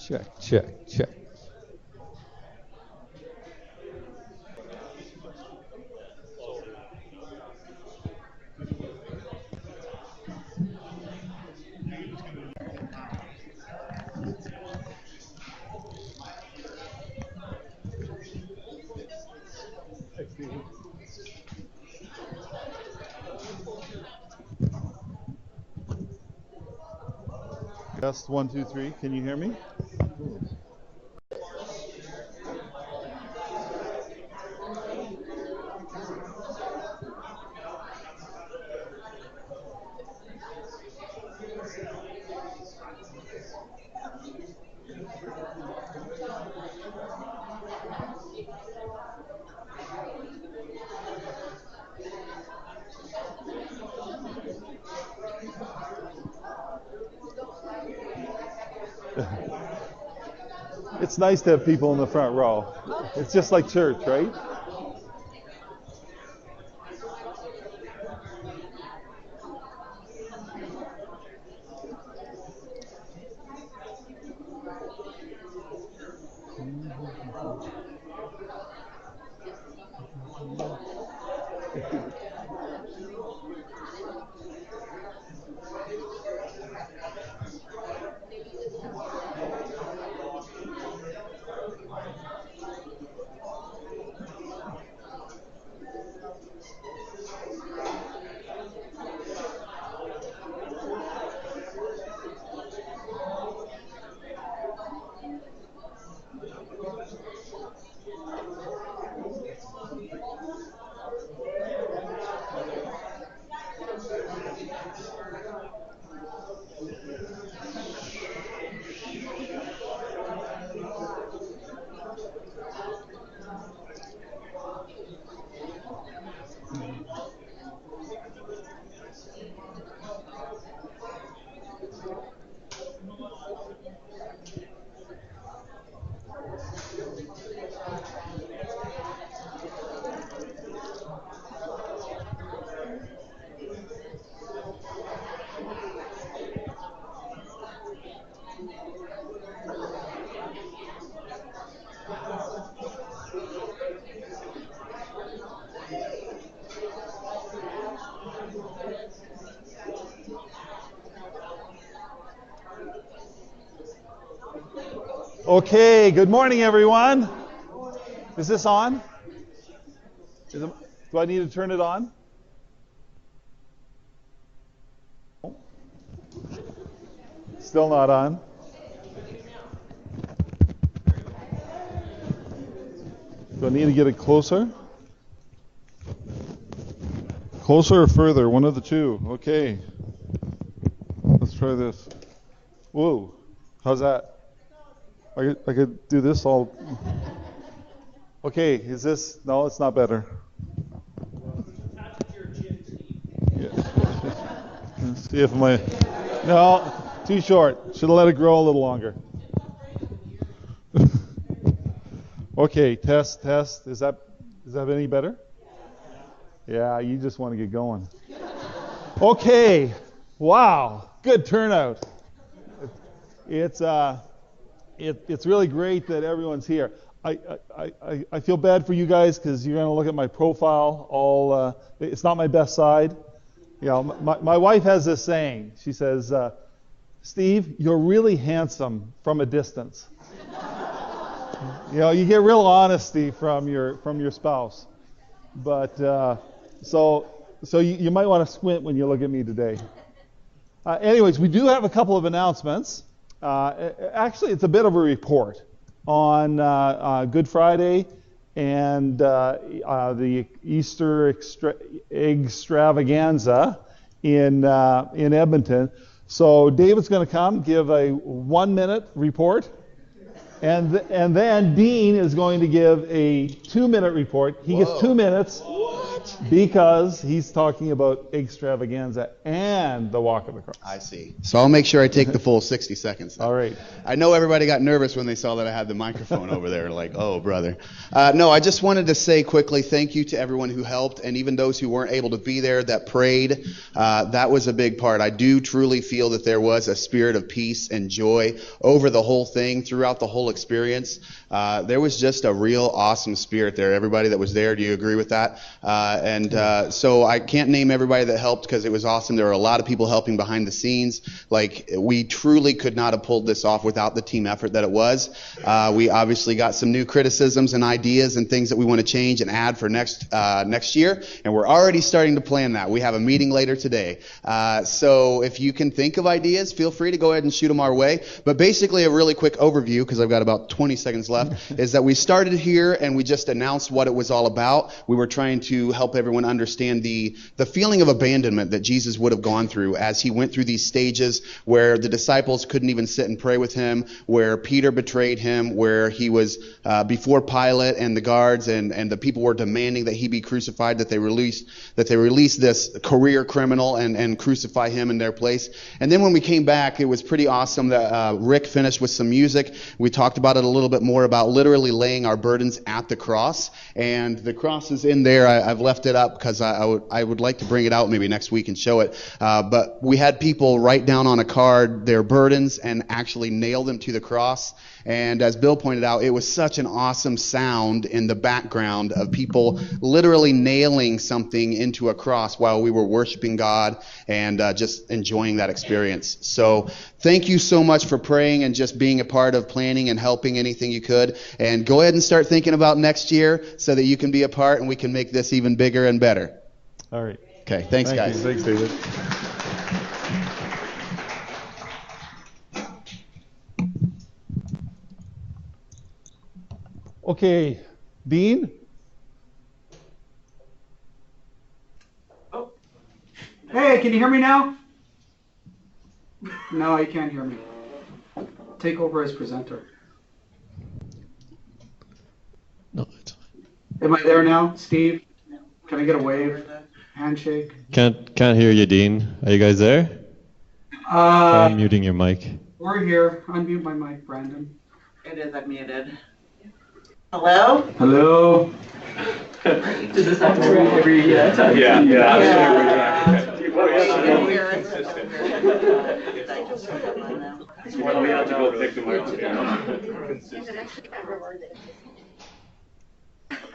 Check, check, check. Test 1, 2, 3. Can you hear me? It's nice to have people in the front row. It's just like church, right? Okay, good morning, everyone. Is this on? Do I need to turn it on? Still not on. Do I need to get it closer? Closer or further? One of the two. Okay. Let's try this. Whoa. How's that? I could do this all. Okay, is this? No, it's not better. Yeah. Let's see if No, too short. Should have let it grow a little longer. Okay, test. Is that any better? Yeah, you just want to get going. Okay. Wow. Good turnout. It's really great that everyone's here. I feel bad for you guys because you're going to look at my profile. It's not my best side. You know, my wife has this saying. She says, "Steve, you're really handsome from a distance." You know, you get real honesty from your spouse. But so you might want to squint when you look at me today. Anyways, we do have a couple of announcements. Actually, it's a bit of a report on Good Friday and the Easter extravaganza in Edmonton. So David's going to come give a 1-minute report, and then Dean is going to give a 2-minute report. He gets 2 minutes. What? Because he's talking about extravaganza and the walk of the cross. I see. So I'll make sure I take the full 60 seconds then. All right. I know everybody got nervous when they saw that I had the microphone over there, like, oh, brother. No, I just wanted to say quickly thank you to everyone who helped, and even those who weren't able to be there that prayed. That was a big part. I do truly feel that there was a spirit of peace and joy over the whole thing, throughout the whole experience. There was just a real awesome spirit there. Everybody that was there, do you agree with that? So I can't name everybody that helped because it was awesome. There were a lot of people helping behind the scenes. Like, we truly could not have pulled this off without the team effort that it was. We obviously got some new criticisms and ideas and things that we want to change and add for next year, and we're already starting to plan that. We have a meeting later today. So if you can think of ideas, feel free to go ahead and shoot them our way. But basically, a really quick overview, because I've got about 20 seconds left, is that we started here and we just announced what it was all about. We were trying to help everyone understand the feeling of abandonment that Jesus would have gone through as he went through these stages where the disciples couldn't even sit and pray with him, where Peter betrayed him, where he was before Pilate and the guards and the people were demanding that he be crucified, that they release this career criminal and crucify him in their place. And then when we came back, it was pretty awesome that Rick finished with some music. We talked about it a little bit more, about literally laying our burdens at the cross. And the cross is in there. I've left it up because I would like to bring it out maybe next week and show it. But we had people write down on a card their burdens and actually nail them to the cross. And as Bill pointed out, it was such an awesome sound in the background of people literally nailing something into a cross while we were worshiping God and just enjoying that experience. So thank you so much for praying and just being a part of planning and helping anything you could. And go ahead and start thinking about next year so that you can be a part and we can make this even bigger and better. All right. Okay, thanks, guys. Thanks, David. Okay, Dean? Oh. Hey, can you hear me now? No, you can't hear me. Take over as presenter. No, it's fine. Am I there now, Steve? Can I get a wave? Handshake? Can't hear you, Dean. Are you guys there? Try unmuting your mic. We're here. Unmute my mic, Brandon. It is unmuted. Hello? Hello? Does this happen every time? Yeah. Well, we have to go pick the microphone.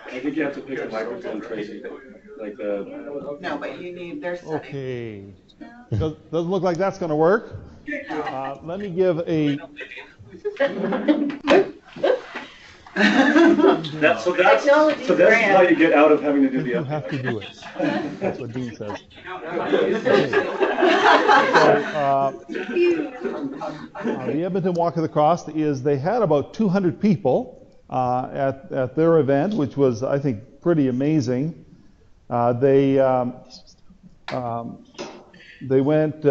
I think you have to pick a microphone, Tracy. Like the. No, but you need their setting. Okay. Doesn't look like that's going to work. Let me give a. That's how you get out of having to do the You update. have to do it. That's what Dean says. The Edmonton Walk of the Cross is, they had about 200 people at their event, which was, I think, pretty amazing. They went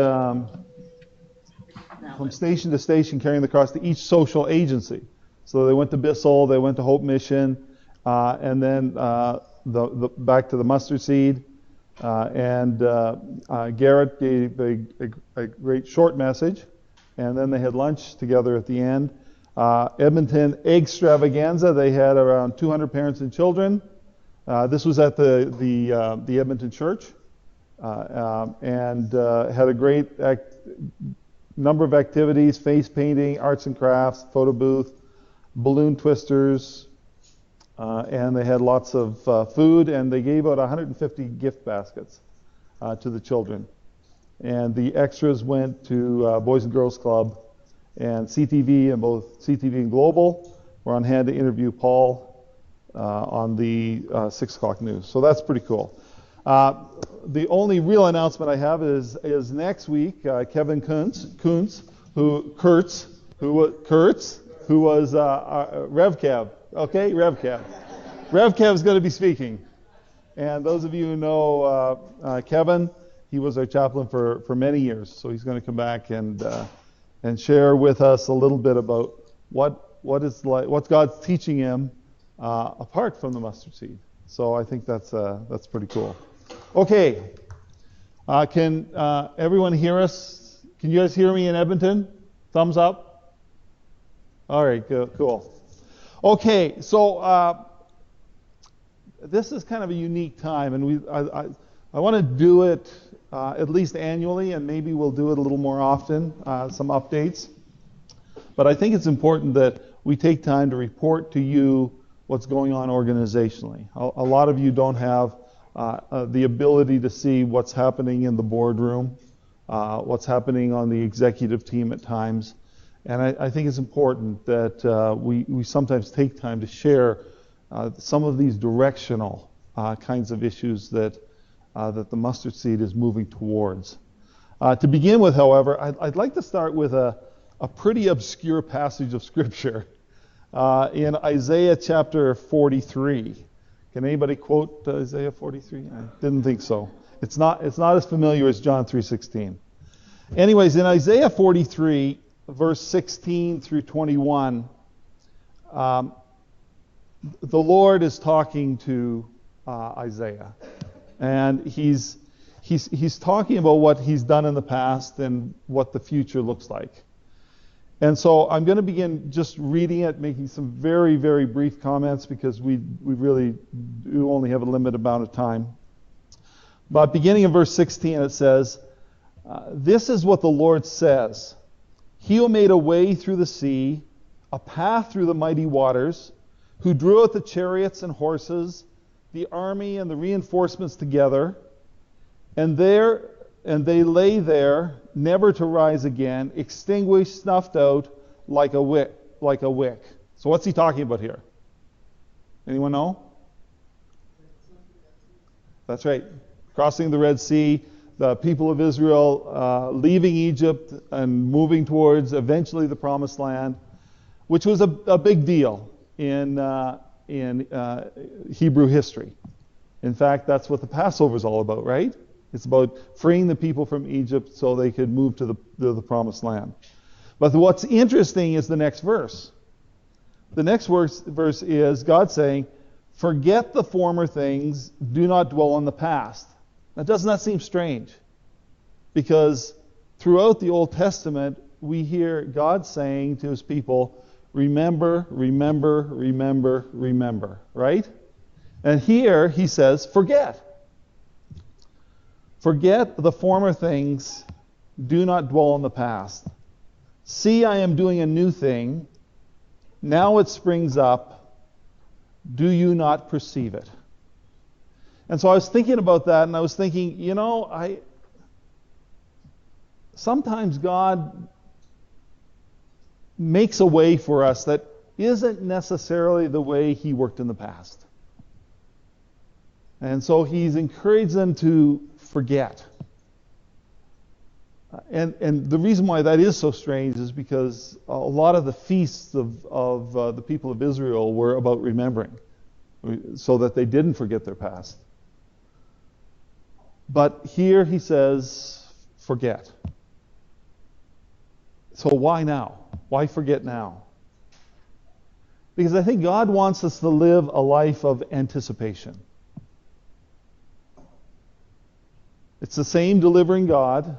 from station to station carrying the cross to each social agency. So they went to Bissell, they went to Hope Mission, and then back to the Mustard Seed. Garrett gave a great short message, and then they had lunch together at the end. Edmonton Extravaganza, they had around 200 parents and children. This was at the Edmonton Church, and had a great number of activities: face painting, arts and crafts, photo booth, balloon twisters, and they had lots of food, and they gave out 150 gift baskets to the children. And the extras went to Boys and Girls Club and CTV, and both CTV and Global were on hand to interview Paul on the 6 o'clock news. So that's pretty cool. The only real announcement I have is next week, Kevin Kuntz, who was RevCav. Okay, RevCav. RevCav is going to be speaking. And those of you who know Kevin, he was our chaplain for many years. So he's going to come back and share with us a little bit about what's God's teaching him apart from the mustard seed. So I think that's pretty cool. Okay, can everyone hear us? Can you guys hear me in Edmonton? Thumbs up. All right, cool. Okay, so this is kind of a unique time, and I want to do it at least annually, and maybe we'll do it a little more often, some updates. But I think it's important that we take time to report to you what's going on organizationally. A lot of you don't have the ability to see what's happening in the boardroom, what's happening on the executive team at times. And I think it's important that we sometimes take time to share some of these directional kinds of issues that the mustard seed is moving towards. To begin with, however, I'd like to start with a pretty obscure passage of Scripture in Isaiah chapter 43. Can anybody quote Isaiah 43? I didn't think so. It's not as familiar as John 3:16. Anyways, in Isaiah 43, verse 16 through 21, the Lord is talking to Isaiah, and he's talking about what he's done in the past and what the future looks like. And so I'm going to begin just reading it, making some very, very brief comments because we really do only have a limited amount of time. But beginning in verse 16, it says, "This is what the Lord says. He who made a way through the sea, a path through the mighty waters, who drew out the chariots and horses, the army and the reinforcements together, and they lay there, never to rise again, extinguished, snuffed out like a wick. So what's he talking about here? Anyone know? That's right. Crossing the Red Sea, the people of Israel leaving Egypt and moving towards eventually the Promised Land, which was a big deal in Hebrew history. In fact, that's what the Passover is all about, right? It's about freeing the people from Egypt so they could move to the Promised Land. But what's interesting is the next verse. The next verse is God saying, "Forget the former things, do not dwell on the past." Now, doesn't that seem strange? Because throughout the Old Testament, we hear God saying to his people, remember, remember, remember, remember, right? And here he says, forget. Forget the former things, do not dwell on the past. See, I am doing a new thing. Now it springs up. Do you not perceive it? And so I was thinking about that, and I was thinking, sometimes God makes a way for us that isn't necessarily the way he worked in the past. And so he's encouraged them to forget. And the reason why that is so strange is because a lot of the feasts of the people of Israel were about remembering, so that they didn't forget their past. But here he says, forget. So why now? Why forget now? Because I think God wants us to live a life of anticipation. It's the same delivering God,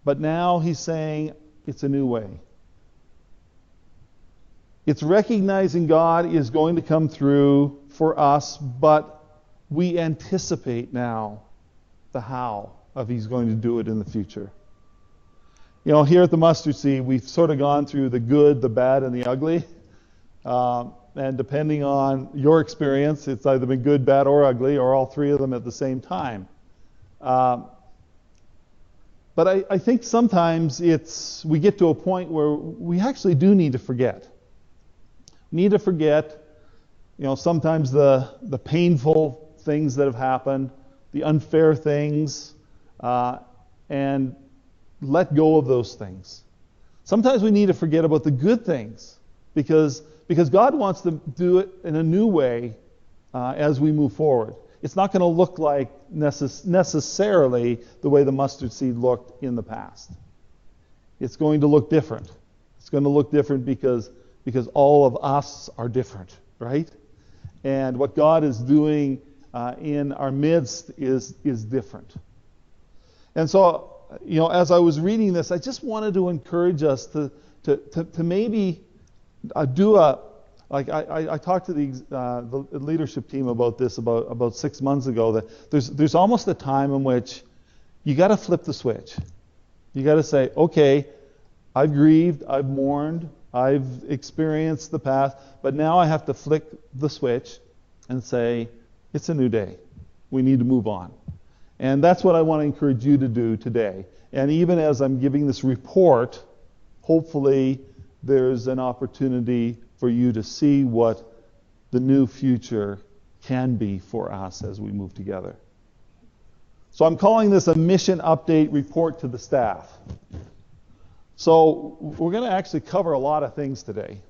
but now he's saying it's a new way. It's recognizing God is going to come through for us, but we anticipate now the how of he's going to do it in the future. Here at the Mustard Seed, we've sort of gone through the good, the bad, and the ugly. And depending on your experience, it's either been good, bad, or ugly, or all three of them at the same time. But I think sometimes we get to a point where we actually do need to forget. We need to forget, sometimes the painful things that have happened, the unfair things, and let go of those things. Sometimes we need to forget about the good things because God wants to do it in a new way as we move forward. It's not going to look like necessarily the way the mustard seed looked in the past. It's going to look different. It's going to look different because all of us are different, right? And what God is doing in our midst is different. And so, as I was reading this, I just wanted to encourage us to maybe do I talked to the leadership team about this about 6 months ago, that there's almost a time in which you got to flip the switch. You got to say, okay, I've grieved, I've mourned, I've experienced the past, but now I have to flick the switch and say, it's a new day. We need to move on. And that's what I want to encourage you to do today. And even as I'm giving this report, hopefully there's an opportunity for you to see what the new future can be for us as we move together. So I'm calling this a mission update report to the staff. So we're going to actually cover a lot of things today.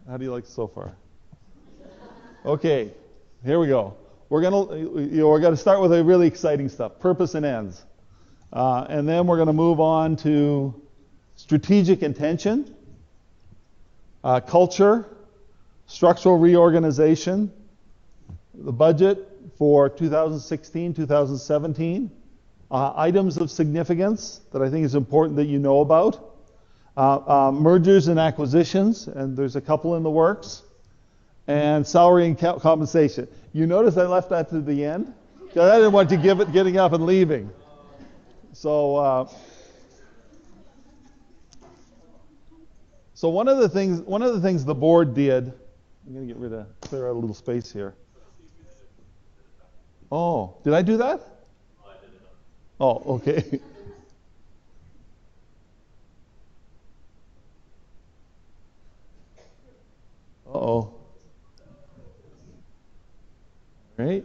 How do you like it so far? Okay, here we go. We're going to start with the really exciting stuff, purpose and ends. And then we're going to move on to strategic intention, culture, structural reorganization, the budget for 2016, 2017, items of significance that I think is important that you know about, mergers and acquisitions, and there's a couple in the works, and salary and compensation. You notice I left that to the end? Because I didn't want to give it getting up and leaving. So one of the things the board did, I'm going to clear out a little space here. Oh, did I do that? Oh, okay. Uh-oh. Right?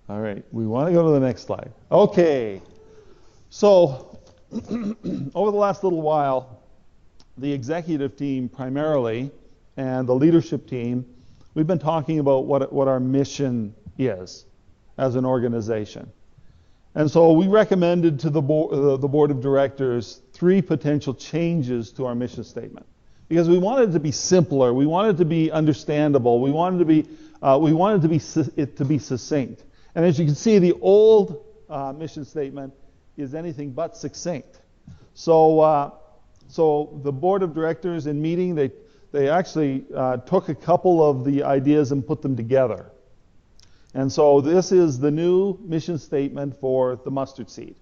All right, we want to go to the next slide. Okay, so over the last little while, the executive team primarily and the leadership team, we've been talking about what our mission is as an organization. And so we recommended to the board of directors 3 potential changes to our mission statement, because we wanted it to be simpler, we wanted it to be understandable, we wanted it to be succinct. And as you can see, the old mission statement is anything but succinct. So the board of directors in meeting, they actually took a couple of the ideas and put them together. And so this is the new mission statement for the mustard seed: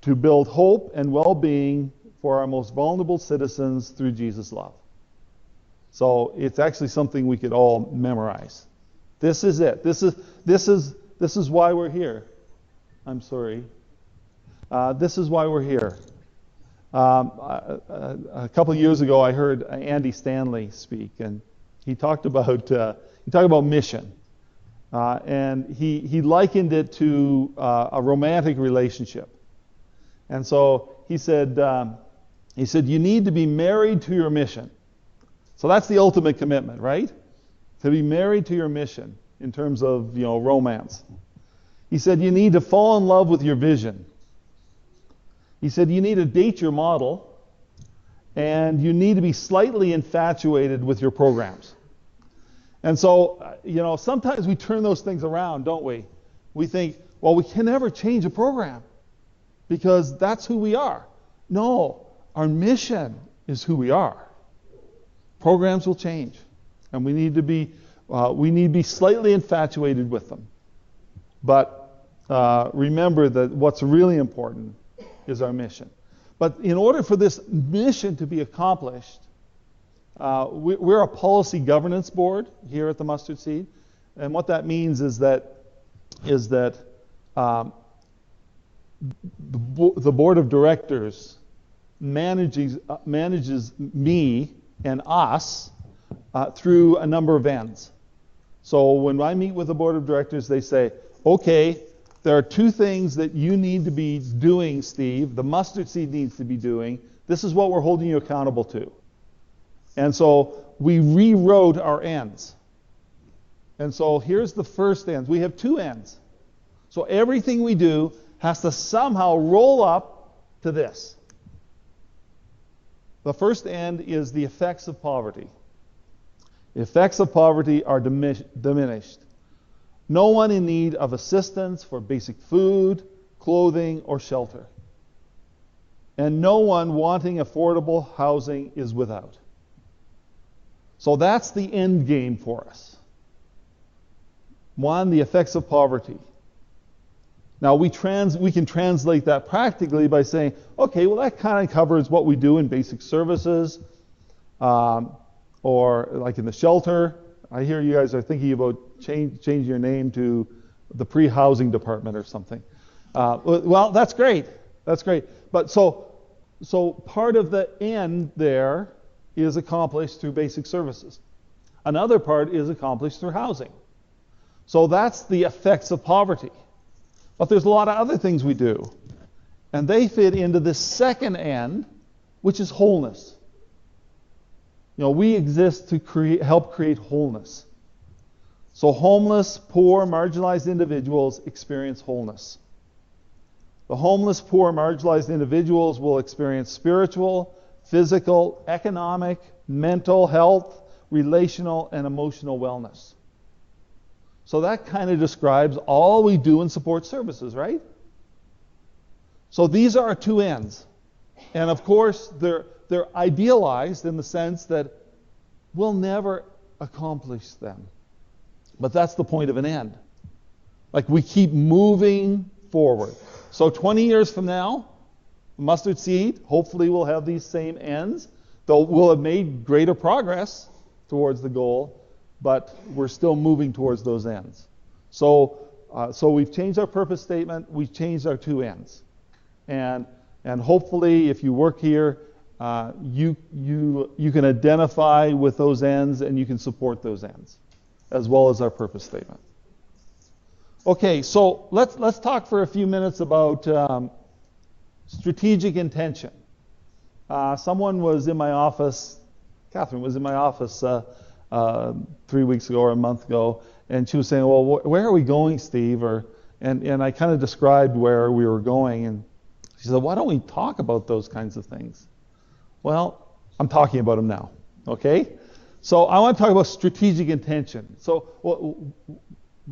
to build hope and well-being for our most vulnerable citizens through Jesus' love. So it's actually something we could all memorize. This is it. This is why we're here. I'm sorry. This is why we're here. A couple of years ago, I heard Andy Stanley speak, and he talked about mission, and he likened it to a romantic relationship. And so he said you need to be married to your mission. So that's the ultimate commitment, right? To be married to your mission in terms of romance. He said you need to fall in love with your vision. He said you need to date your model, and you need to be slightly infatuated with your programs. And so, sometimes we turn those things around, don't we? We think, well, we can never change a program because that's who we are. No, our mission is who we are. Programs will change, and we need to be slightly infatuated with them. But remember that what's really important is our mission. But in order for this mission to be accomplished, we're a policy governance board here at the Mustard Seed, and what that means is that the board of directors manages me and us through a number of ends. So when I meet with the board of directors, they say, okay, there are 2 things that you need to be doing, Steve. The Mustard Seed needs to be doing. This is what we're holding you accountable to. And so we rewrote our ends. And so here's the first ends. We have two ends. So everything we do has to somehow roll up to this. The first end is the effects of poverty. The effects of poverty are diminished. No one in need of assistance for basic food, clothing, or shelter. And no one wanting affordable housing is without. So that's the end game for us. One, the effects of poverty. Now we can translate that practically by saying, okay, well that kind of covers what we do in basic services, or like in the shelter. I hear you guys are thinking about changing your name to the pre-housing department or something. Well, that's great. That's great. But so part of the end there is accomplished through basic services. Another part is accomplished through housing. So that's the effects of poverty. But there's a lot of other things we do. And they fit into this second end, which is wholeness. You know, we exist to help create wholeness. So homeless, poor, marginalized individuals experience wholeness. The homeless, poor, marginalized individuals will experience spiritual, physical, economic, mental health, relational, and emotional wellness. So that kind of describes all we do in support services, right? So these are our two ends. And of course, they're idealized in the sense that we'll never accomplish them. But that's the point of an end. Like we keep moving forward. So 20 years from now, Mustard Seed, hopefully we'll have these same ends. Though we'll have made greater progress towards the goal, but we're still moving towards those ends. So we've changed our purpose statement. We've changed our two ends. And hopefully, if you work here, you can identify with those ends and you can support those ends, as well as our purpose statement. Okay, so let's talk for a few minutes about strategic intention. Someone was in my office, Catherine was in my office 3 weeks ago or a month ago, and she was saying, well, where are we going, Steve? And I kind of described where we were going, and she said, why don't we talk about those kinds of things? Well, I'm talking about them now, okay? So I want to talk about strategic intention. So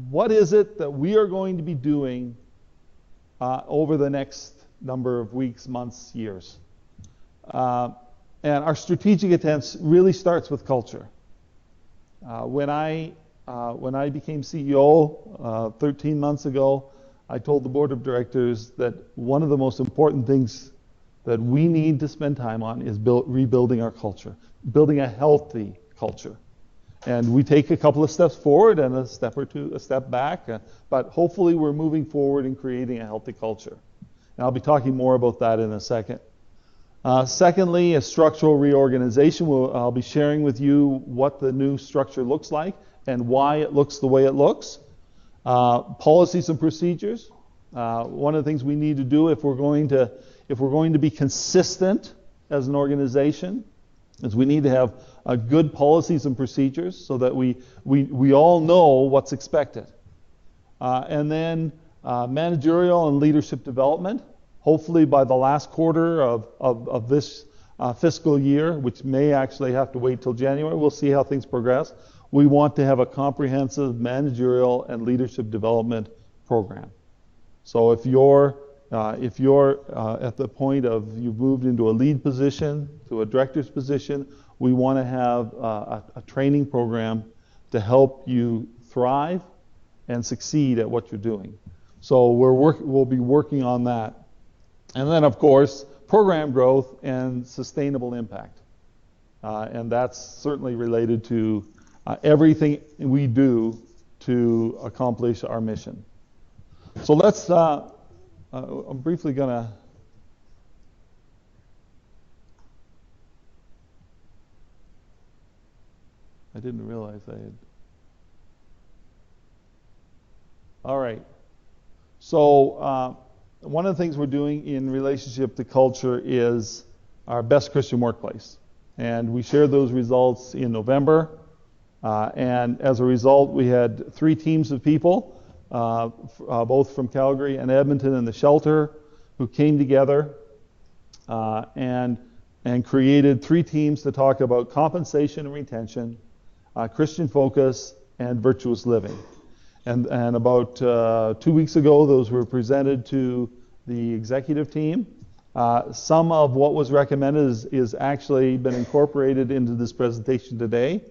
what is it that we are going to be doing over the next number of weeks, months, years? And our strategic intent really starts with culture. When I became CEO 13 months ago, I told the board of directors that one of the most important things that we need to spend time on is rebuilding our culture, building a healthy culture. And we take a couple of steps forward and a step back, but hopefully we're moving forward in creating a healthy culture. And I'll be talking more about that in a second. Secondly, a structural reorganization. I'll be sharing with you what the new structure looks like and why it looks the way it looks. Policies and procedures. One of the things we need to do if we're going to be consistent as an organization is we need to have good policies and procedures so that we all know what's expected. And then managerial and leadership development. Hopefully by the last quarter of this fiscal year, which may actually have to wait till January, we'll see how things progress. We want to have a comprehensive managerial and leadership development program. So if you're at the point of you've moved into a lead position, to a director's position, we want to have a training program to help you thrive and succeed at what you're doing. So we'll be working on that. And then, of course, program growth and sustainable impact. And that's certainly related to everything we do to accomplish our mission. So let's, I'm briefly going to, I didn't realize I had, all right. So one of the things we're doing in relationship to culture is our Best Christian Workplace. And we shared those results in November. And as a result, we had 3 teams of people, both from Calgary and Edmonton and the shelter, who came together and created 3 teams to talk about compensation and retention, Christian focus, and virtuous living. And about 2 weeks ago, those were presented to the executive team. Some of what was recommended is actually been incorporated into this presentation today.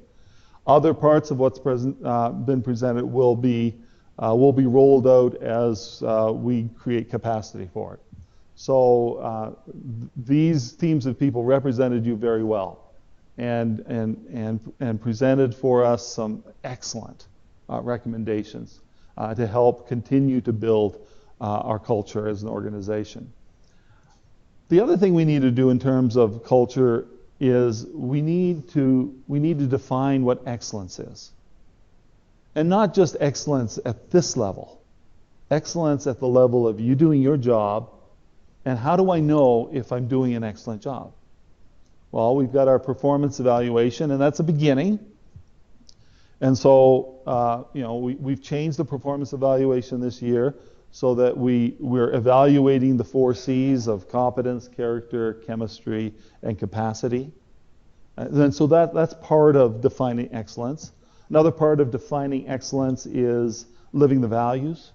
Other parts of what's been presented will be rolled out as we create capacity for it. So these teams of people represented you very well, and presented for us some excellent recommendations to help continue to build our culture as an organization. The other thing we need to do in terms of culture is we need to define what excellence is. And not just excellence at this level. Excellence at the level of you doing your job, and how do I know if I'm doing an excellent job? Well, we've got our performance evaluation, and that's a beginning. And so, we've changed the performance evaluation this year so that we're evaluating the 4 C's of competence, character, chemistry, and capacity. And so that's part of defining excellence. Another part of defining excellence is living the values.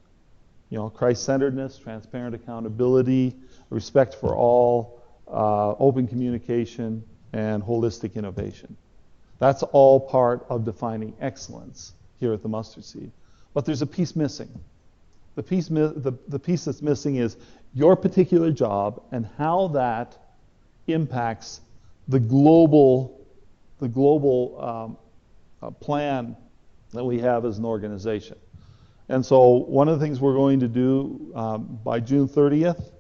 Christ-centeredness, transparent accountability, respect for all, open communication, and holistic innovation. That's all part of defining excellence here at the Mustard Seed. But there's a piece missing. The piece that's missing is your particular job and how that impacts the global plan that we have as an organization. And so one of the things we're going to do by June 30th,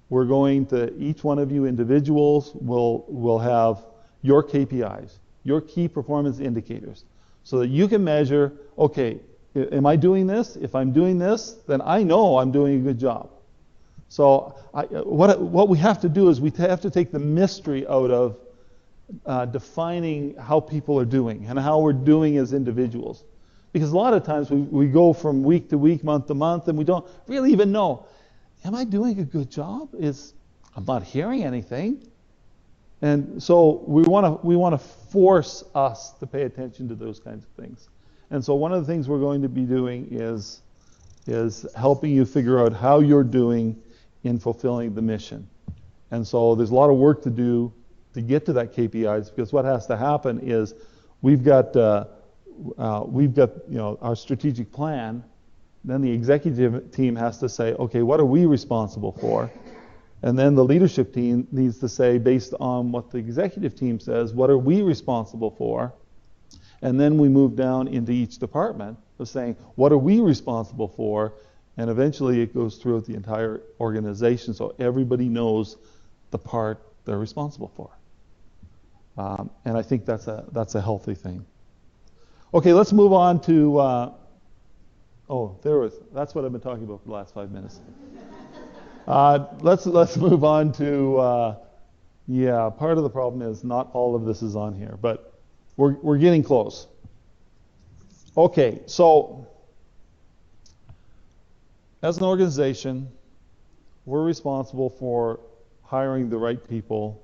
we're going to, each one of you individuals will have your KPIs, your key performance indicators, so that you can measure, okay, am I doing this? If I'm doing this, then I know I'm doing a good job. So what we have to do is we have to take the mystery out of defining how people are doing and how we're doing as individuals. Because a lot of times we go from week to week, month to month, and we don't really even know, am I doing a good job? I'm not hearing anything. And so we want to force us to pay attention to those kinds of things. And so one of the things we're going to be doing is helping you figure out how you're doing in fulfilling the mission. And so there's a lot of work to do to get to that KPIs, because what has to happen is we've got our strategic plan. Then the executive team has to say, okay, what are we responsible for? And then the leadership team needs to say, based on what the executive team says, what are we responsible for? And then we move down into each department of saying, what are we responsible for? And eventually it goes throughout the entire organization, so everybody knows the part they're responsible for. And I think that's a healthy thing. Okay, let's move on to. That's what I've been talking about for the last 5 minutes. Let's move on to. Part of the problem is not all of this is on here, but we're getting close. Okay, so as an organization, we're responsible for hiring the right people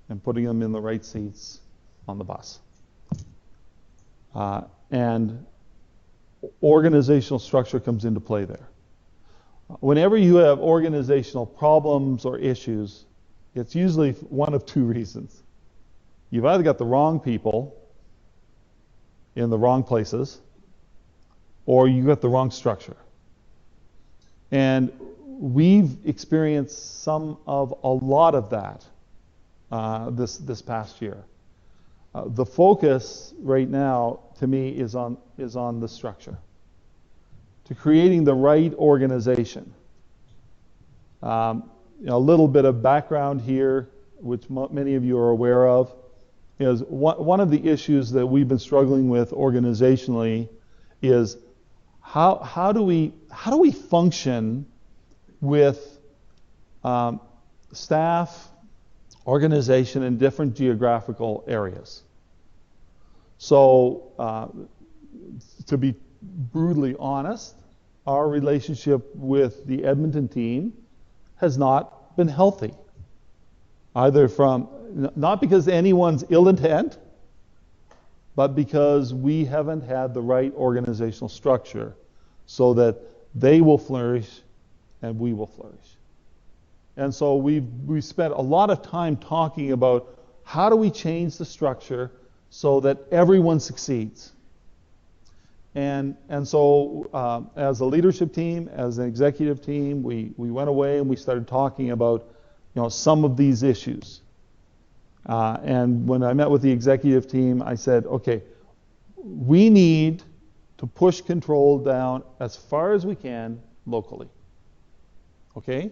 and putting them in the right seats on the bus. And organizational structure comes into play there. Whenever you have organizational problems or issues, it's usually one of 2 reasons. You've either got the wrong people in the wrong places, or you've got the wrong structure. And we've experienced a lot of that this past year. The focus right now, to me, is on the structure, to creating the right organization. A little bit of background here, which many of you are aware of, is one of the issues that we've been struggling with organizationally is how do we function with staff, organization in different geographical areas. So, to be brutally honest, our relationship with the Edmonton team has not been healthy. Either not because anyone's ill intent, but because we haven't had the right organizational structure so that they will flourish and we will flourish. And so we've spent a lot of time talking about how do we change the structure so that everyone succeeds. And so as a leadership team, as an executive team, we went away and we started talking about some of these issues. And when I met with the executive team, I said, okay, we need to push control down as far as we can locally. Okay?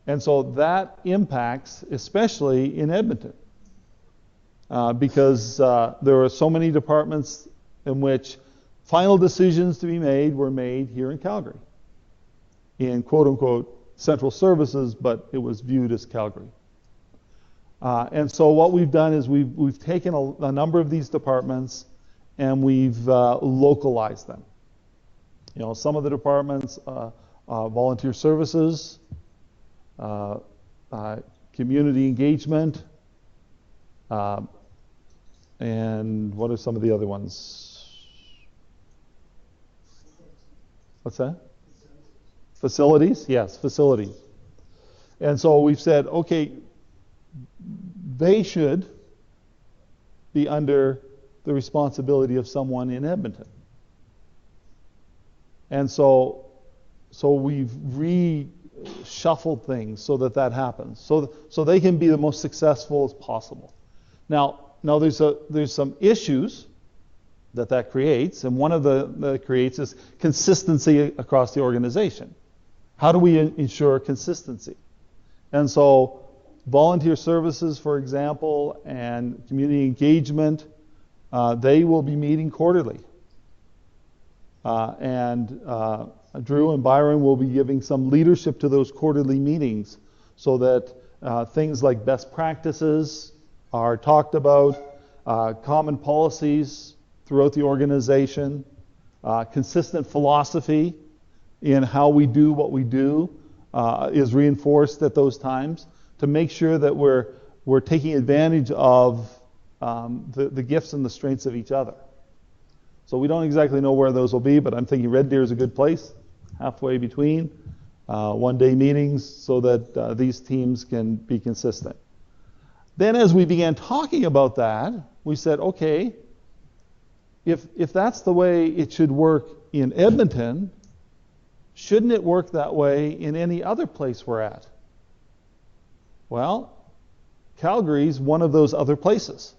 And so that impacts, especially in Edmonton, because there are so many departments in which final decisions to be made were made here in Calgary, in quote-unquote central services, but it was viewed as Calgary. And so what we've done is we've taken a number of these departments and we've localized them. Some of the departments, volunteer services, community engagement, and what are some of the other ones? What's that? Facilities? Yes, facilities. And so we've said, okay, they should be under the responsibility of someone in Edmonton. And so we've reshuffled things so that happens, so they can be the most successful as possible. Now there's some issues that creates, and one of that creates is consistency across the organization. How do we ensure consistency? And so volunteer services, for example, and community engagement, they will be meeting quarterly. And Drew and Byron will be giving some leadership to those quarterly meetings so that things like best practices are talked about, common policies throughout the organization, consistent philosophy in how we do what we do is reinforced at those times to make sure that we're taking advantage of the gifts and the strengths of each other. So we don't exactly know where those will be, but I'm thinking Red Deer is a good place, halfway between, one-day meetings so that these teams can be consistent. Then as we began talking about that, we said, okay, if that's the way it should work in Edmonton, shouldn't it work that way in any other place we're at? Well, Calgary's one of those other places.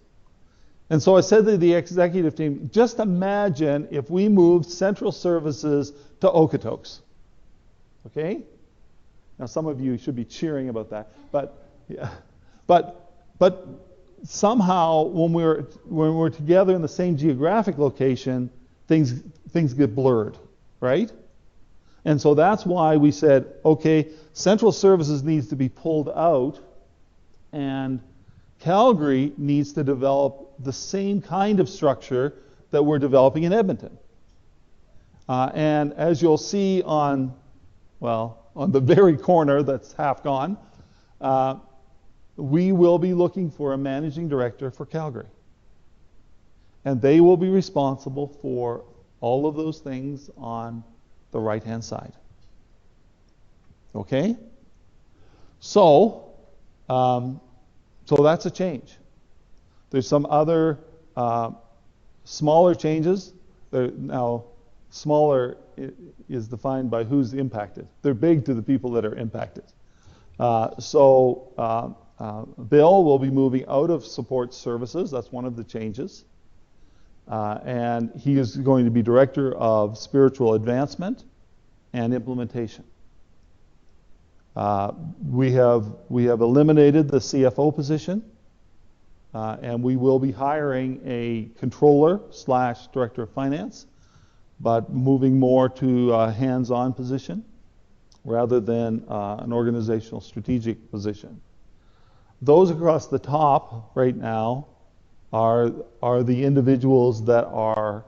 And so I said to the executive team, just imagine if we moved central services to Okotoks. Okay? Now some of you should be cheering about that. But somehow when we're together in the same geographic location, things get blurred, right? And so that's why we said, okay, central services needs to be pulled out, and Calgary needs to develop the same kind of structure that we're developing in Edmonton. And as you'll see on the very corner that's half gone, we will be looking for a managing director for Calgary. And they will be responsible for all of those things on the right-hand side. Okay? So that's a change. There's some other smaller changes. Now, smaller is defined by who's impacted. They're big to the people that are impacted. Bill will be moving out of support services. That's one of the changes. And he is going to be director of spiritual advancement and implementation. We have eliminated the CFO position, and we will be hiring a controller / director of finance, but moving more to a hands-on position rather than an organizational strategic position. Those across the top right now are the individuals that are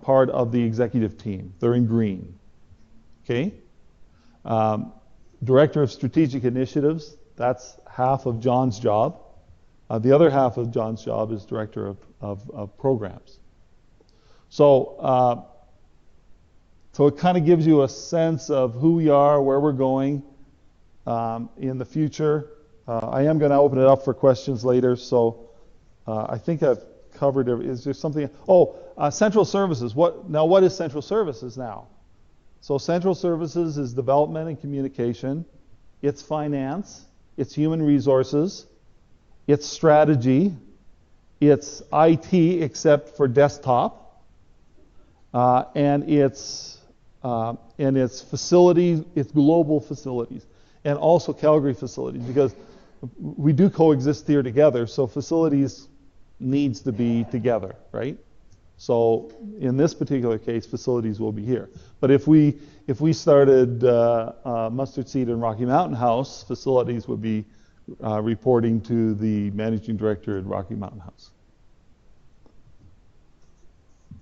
part of the executive team. They're in green. Okay? Director of Strategic Initiatives, that's half of John's job. The other half of John's job is Director of Programs. So it kind of gives you a sense of who we are, where we're going in the future. I am going to open it up for questions later, so I think I've covered it. Is there something? Central Services. What is Central Services now? So Central Services is development and communication. It's finance. It's human resources. It's strategy. It's IT, except for desktop. And it's facilities. It's global facilities, and also Calgary facilities, because we do coexist here together. So facilities needs to be together, right? So in this particular case, facilities will be here. But if we started Mustard Seed and Rocky Mountain House, facilities would be reporting to the managing director at Rocky Mountain House.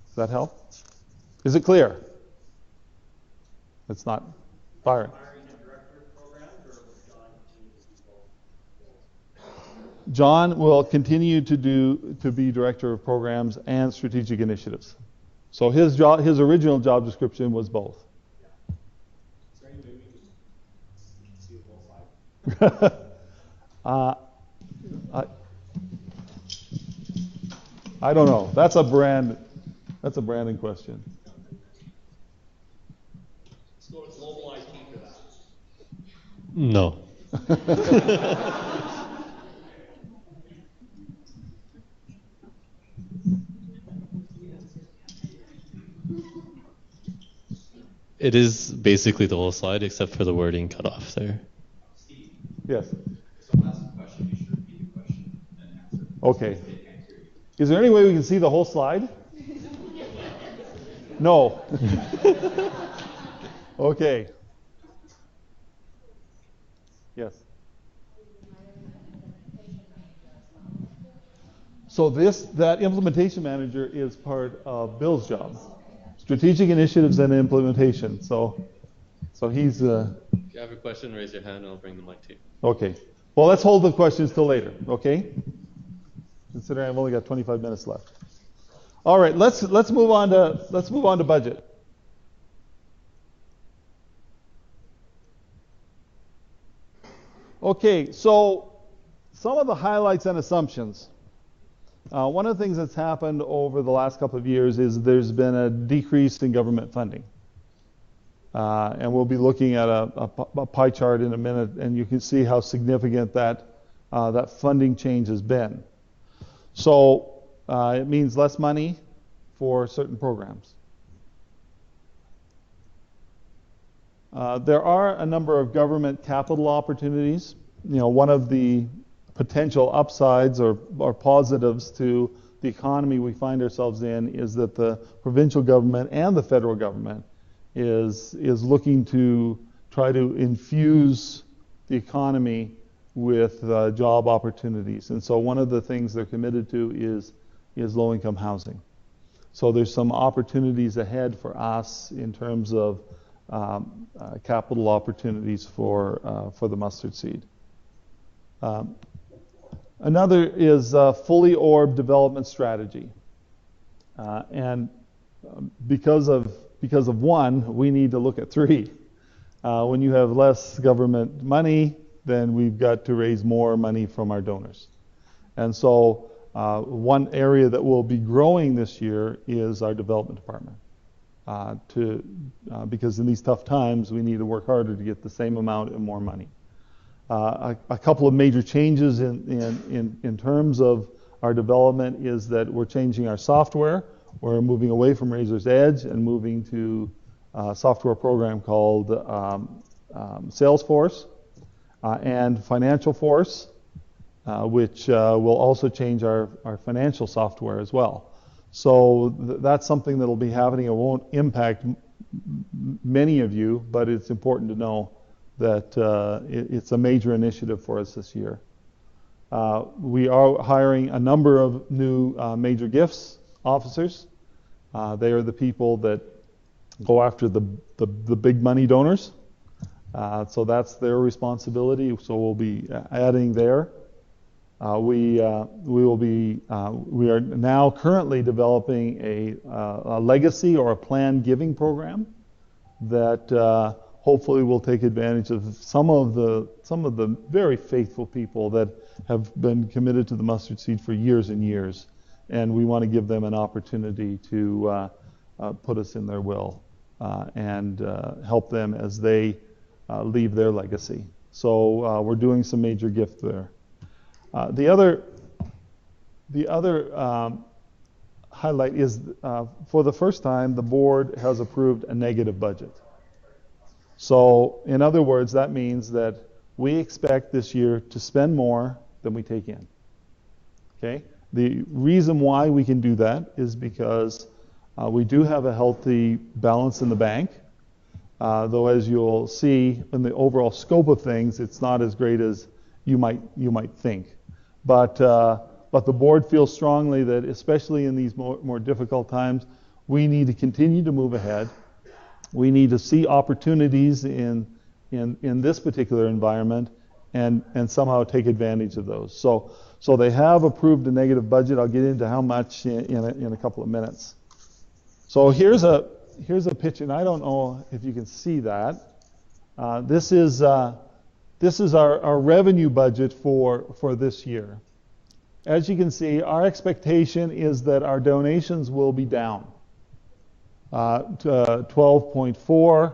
Does that help? Is it clear? It's not firing. John will continue to be director of programs and strategic initiatives. So his original job description was both. Yeah. Is there any way we can see the whole slide? I don't know. That's a branding question. Let's go to global IT for that. No. It is basically the whole slide except for the wording cut off there. Steve. Yes. If someone asks a question, you should repeat the question and answer. Okay. Is there any way we can see the whole slide? No. Okay. Yes. So that implementation manager is part of Bill's job. Strategic initiatives and implementation. So he's. If you have a question, raise your hand and I'll bring the mic to you. Okay. Well, let's hold the questions till later. Okay. Considering I've only got 25 minutes left. All right. Let's move on to budget. Okay. So some of the highlights and assumptions. One of the things that's happened over the last couple of years is there's been a decrease in government funding. And we'll be looking at a pie chart in a minute, and you can see how significant that funding change has been. So it means less money for certain programs. There are a number of government capital opportunities. One of the potential upsides or positives to the economy we find ourselves in is that the provincial government and the federal government is looking to try to infuse the economy with job opportunities. And so one of the things they're committed to is low-income housing. So there's some opportunities ahead for us in terms of capital opportunities for the mustard seed. Another is fully orbed development strategy. And because of one, we need to look at three. When you have less government money, then we've got to raise more money from our donors. And so one area that will be growing this year is our development department. Because in these tough times, we need to work harder to get the same amount and more money. A couple of major changes in terms of our development is that we're changing our software. We're moving away from Razor's Edge and moving to a software program called Salesforce and Financial Force, which will also change our financial software as well. So that's something that will be happening. It won't impact many of you, but it's important to know that it's a major initiative for us this year. We are hiring a number of new major gifts officers. They are the people that go after the big money donors. So that's their responsibility. So we'll be adding there. We are now currently developing a legacy or a planned giving program that hopefully will take advantage of some of the very faithful people that have been committed to the mustard seed for years and years, and we want to give them an opportunity to put us in their will and help them as they leave their legacy. So we're doing some major gift there. The other highlight is for the first time the board has approved a negative budget. So in other words, that means that we expect this year to spend more than we take in. Okay? The reason why we can do that is because we do have a healthy balance in the bank, though as you'll see in the overall scope of things, it's not as great as you might think. But the board feels strongly that, especially in these more difficult times, we need to continue to move ahead. We need to see opportunities in this particular environment and somehow take advantage of those. So they have approved a negative budget. I'll get into how much in a couple of minutes. So here's a picture, and I don't know if you can see that. This is our revenue budget for this year. As you can see, our expectation is that our donations will be down to 12.4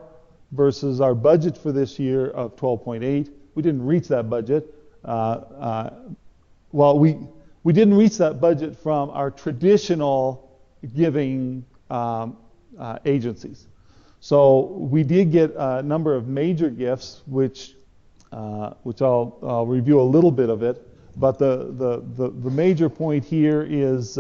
versus our budget for this year of 12.8. We didn't reach that budget. We didn't reach that budget from our traditional giving agencies. So we did get a number of major gifts, which I'll review a little bit of it. But the major point here is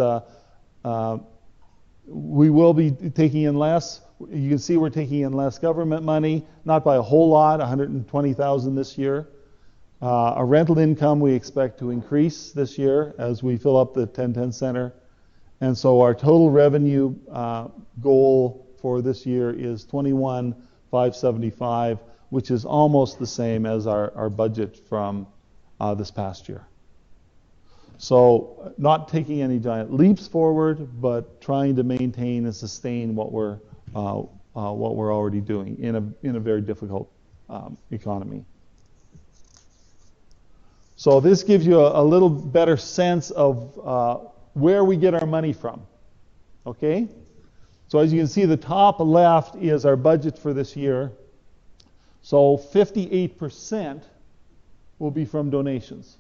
we will be taking in less. You can see we're taking in less government money, not by a whole lot, $120,000 this year. Our rental income we expect to increase this year as we fill up the 1010 Center. And so our total revenue goal for this year is $21,575, which is almost the same as our budget from this past year. So not taking any giant leaps forward, but trying to maintain and sustain what we're already doing in a very difficult economy. So this gives you a little better sense of where we get our money from. Okay? So as you can see, the top left is our budget for this year. So 58% will be from donations.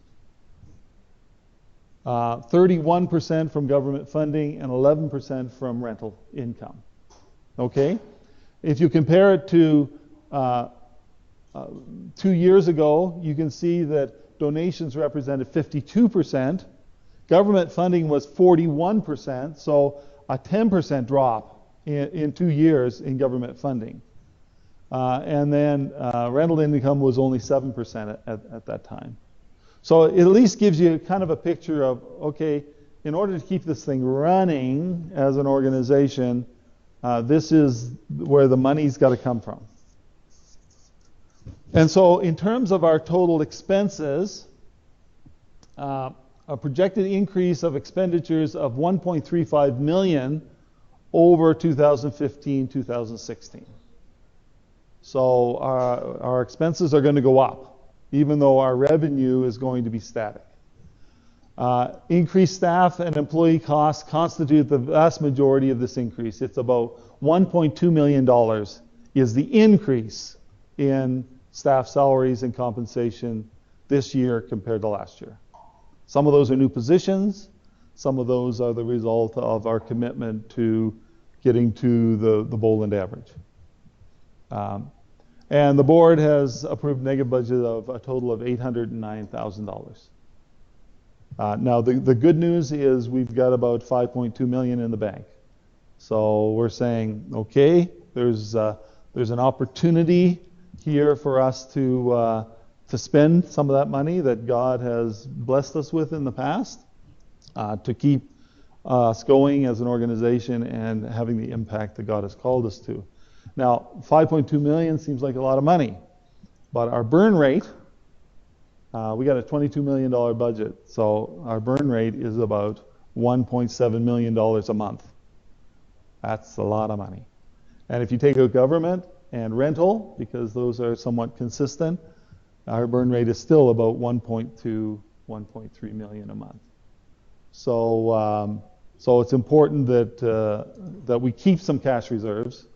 31% from government funding and 11% from rental income. Okay? If you compare it to 2 years ago, you can see that donations represented 52%. Government funding was 41%, so a 10% drop in 2 years in government funding. And then rental income was only 7% at that time. So it at least gives you kind of a picture of, okay, in order to keep this thing running as an organization, this is where the money's got to come from. And so in terms of our total expenses, a projected increase of expenditures of $1.35 million over 2015-2016. So our expenses are going to go up, even though our revenue is going to be static. Increased staff and employee costs constitute the vast majority of this increase. It's about $1.2 million is the increase in staff salaries and compensation this year compared to last year. Some of those are new positions. Some of those are the result of our commitment to getting to the Boland average. And the board has approved negative budget of a total of $809,000. Now the good news is we've got about $5.2 million in the bank. So we're saying, okay, there's an opportunity here for us to spend some of that money that God has blessed us with in the past to keep us going as an organization and having the impact that God has called us to. Now, $5.2 million seems like a lot of money, but our burn rate, we got a $22 million budget, so our burn rate is about $1.7 million a month. That's a lot of money. And if you take out government and rental, because those are somewhat consistent, our burn rate is still about 1.2, 1.3 million a month. So it's important that we keep some cash reserves,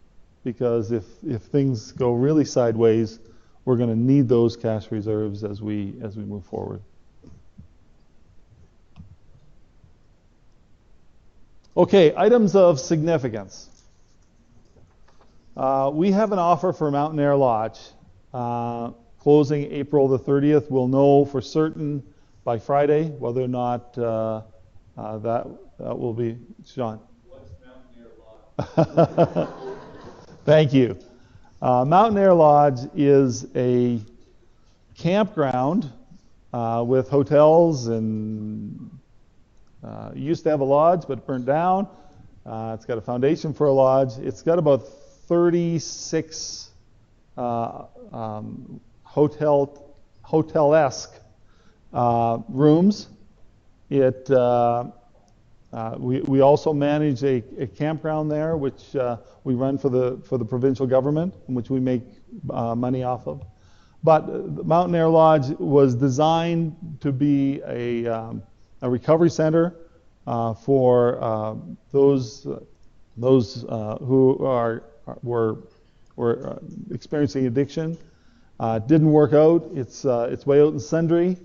because if things go really sideways, we're going to need those cash reserves as we move forward. Okay, items of significance. We have an offer for Mountain Air Lodge closing April the 30th. We'll know for certain by Friday whether or not that will be. Sean. What's Mountain Air Lodge? Thank you. Mountain Air Lodge is a campground with hotels, and used to have a lodge but burned down. It's got a foundation for a lodge. It's got about 36 hotel-esque rooms. We also manage a campground there, which we run for the provincial government, which we make money off of. But Mountain Air Lodge was designed to be a recovery center for those who were experiencing addiction. It didn't work out. It's way out in Sundre.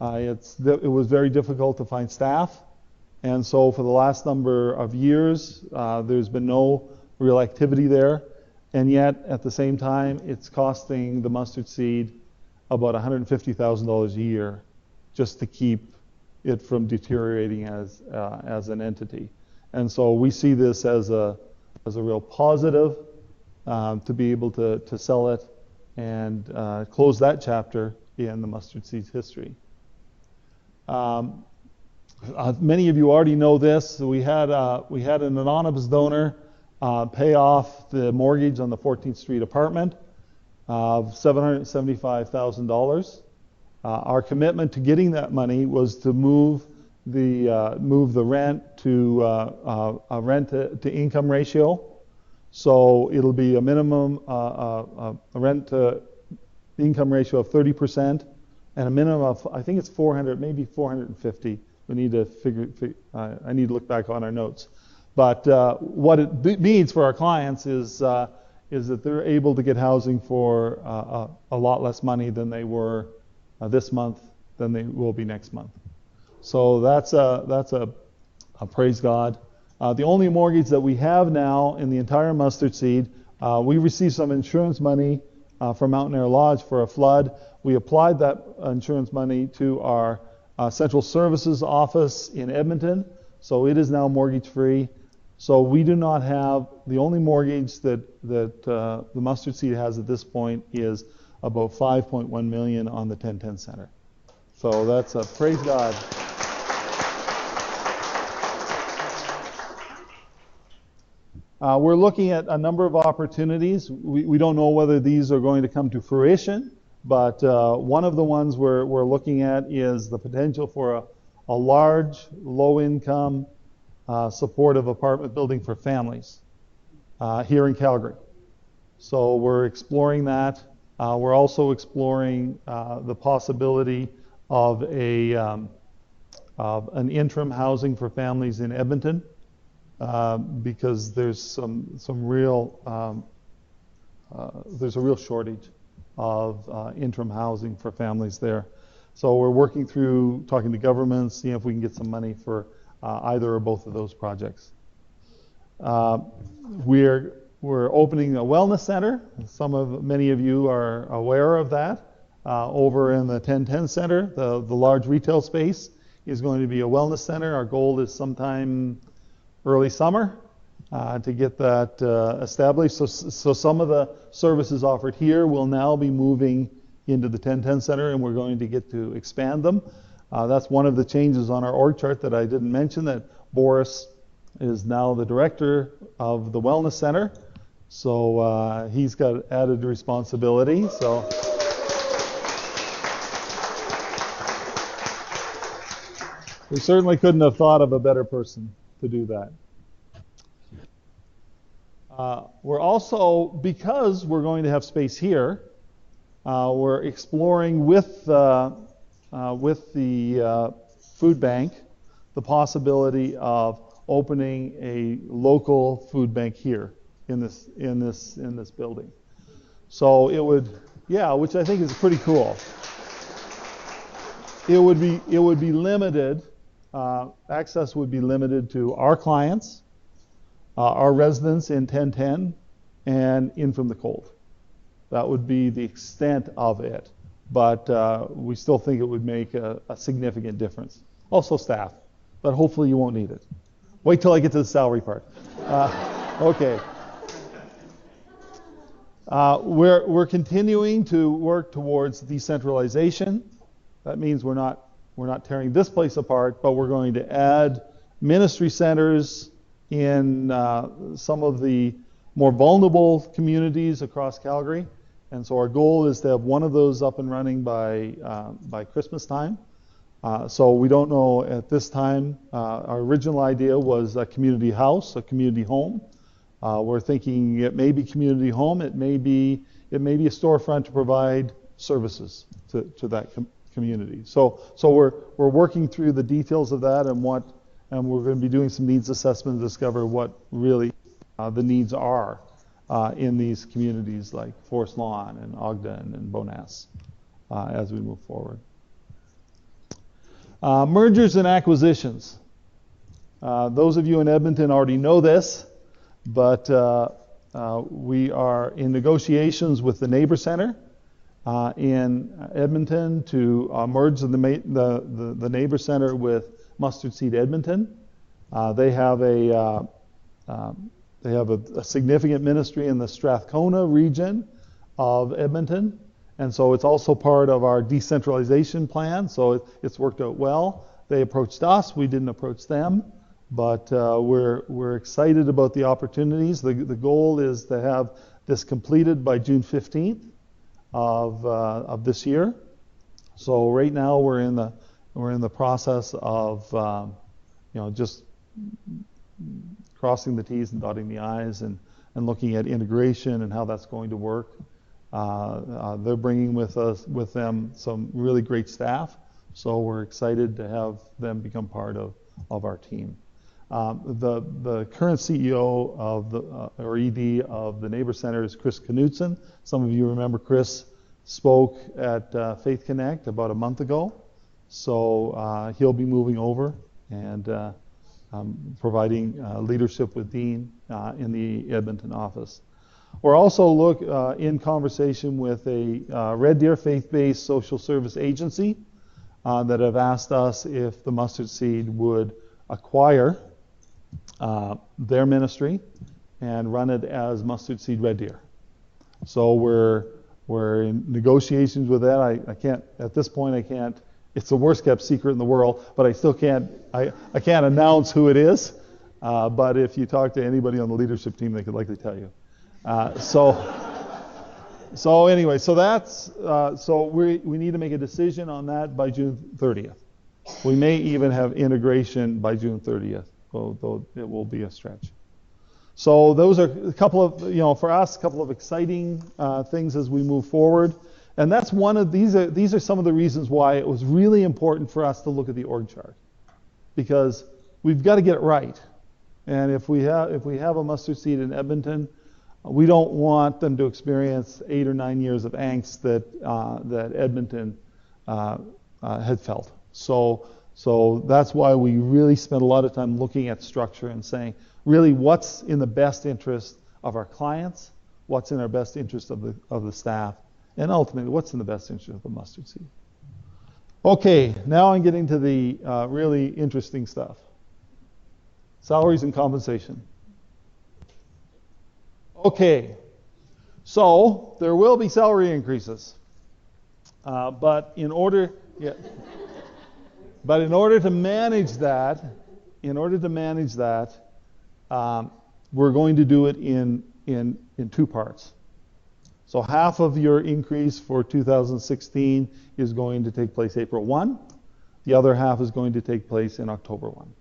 It was very difficult to find staff. And so for the last number of years, there's been no real activity there. And yet, at the same time, it's costing the Mustard Seed about $150,000 a year just to keep it from deteriorating as an entity. And so we see this as a real positive to be able to sell it and close that chapter in the Mustard Seed's history. Many of you already know this. We had an anonymous donor pay off the mortgage on the 14th Street apartment of $775,000. Our commitment to getting that money was to move the rent to a rent to income ratio. So it'll be a minimum a rent to income ratio of 30% and a minimum of, I think it's 400, maybe 450. We need to I need to look back on our notes. But what it means for our clients is that they're able to get housing for a lot less money than they were this month than they will be next month. So that's a praise God. The only mortgage that we have now in the entire Mustard Seed, we received some insurance money from Mountain Air Lodge for a flood. We applied that insurance money to our Central Services office in Edmonton, so it is now mortgage-free. So we do not have, the only mortgage that the Mustard Seed has at this point is about $5.1 million on the 1010 Center. So that's a praise God. We're looking at a number of opportunities. We don't know whether these are going to come to fruition, but one of the ones we're looking at is the potential for a large, low-income, supportive apartment building for families here in Calgary. So we're exploring that. We're also exploring the possibility of an interim housing for families in Edmonton because there's there's a real shortage of interim housing for families there. So we're working through talking to governments, seeing if we can get some money for either or both of those projects. We're opening a wellness center. Many of you are aware of that. Over in the 1010 Center, the large retail space is going to be a wellness center. Our goal is sometime early summer to get that established. So some of the services offered here will now be moving into the 1010 Center, and we're going to get to expand them. That's one of the changes on our org chart that I didn't mention, that Boris is now the director of the Wellness Center. So he's got added responsibility. So we certainly couldn't have thought of a better person to do that. We're also, because we're going to have space here, we're exploring with the food bank the possibility of opening a local food bank here in this building. So it would, which I think is pretty cool. It would be limited. Access would be limited to our clients, our residents in 1010, and in from the cold. That would be the extent of it, but we still think it would make a significant difference. Also staff, but hopefully you won't need it. Wait till I get to the salary part. Okay. We're continuing to work towards decentralization. That means we're not tearing this place apart, but we're going to add ministry centers in some of the more vulnerable communities across Calgary. And so our goal is to have one of those up and running by Christmas time. So we don't know at this time. Our original idea was a community house, a community home. We're thinking it may be community home. It may be a storefront to provide services to that community. So we're working through the details of that, and we're going to be doing some needs assessment to discover what really the needs are in these communities like Forest Lawn and Ogden and Bowness as we move forward. Mergers and acquisitions. Those of you in Edmonton already know this, but we are in negotiations with the Neighbor Center in Edmonton to merge the Neighbor Center with Mustard Seed Edmonton. They have a significant ministry in the Strathcona region of Edmonton, and so it's also part of our decentralization plan. So it's worked out well. They approached us; we didn't approach them, but we're excited about the opportunities. The goal is to have this completed by June 15th of this year. So right now we're in the process of just crossing the T's and dotting the I's and looking at integration and how that's going to work. They're bringing with them some really great staff, so we're excited to have them become part of our team. The current CEO of or ED of the Neighbor Center is Chris Knudsen. Some of you remember Chris spoke at Faith Connect about a month ago, so he'll be moving over and providing leadership with Dean in the Edmonton office. We're also in conversation with a Red Deer faith-based social service agency that have asked us if the Mustard Seed would acquire their ministry and run it as Mustard Seed Red Deer. So we're in negotiations with that. I can't at this point. I can't. It's the worst kept secret in the world, but I still can't. I can't announce who it is. But if you talk to anybody on the leadership team, they could likely tell you. So anyway, so that's so we need to make a decision on that by June 30th. We may even have integration by June 30th, though it will be a stretch. So those are a couple of, for us, a couple of exciting things as we move forward. And that's one of these are some of the reasons why it was really important for us to look at the org chart, because we've got to get it right. And if we have a Mustard Seed in Edmonton, we don't want them to experience 8 or 9 years of angst that Edmonton had felt. So that's why we really spent a lot of time looking at structure and saying, really, what's in the best interest of our clients, what's in our best interest of the staff, and ultimately, what's in the best interest of the Mustard Seed. Okay, now I'm getting to the really interesting stuff. Salaries and compensation. Okay, so there will be salary increases. But in order to manage that, we're going to do it in two parts. So half of your increase for 2016 is going to take place April 1. The other half is going to take place in October 1.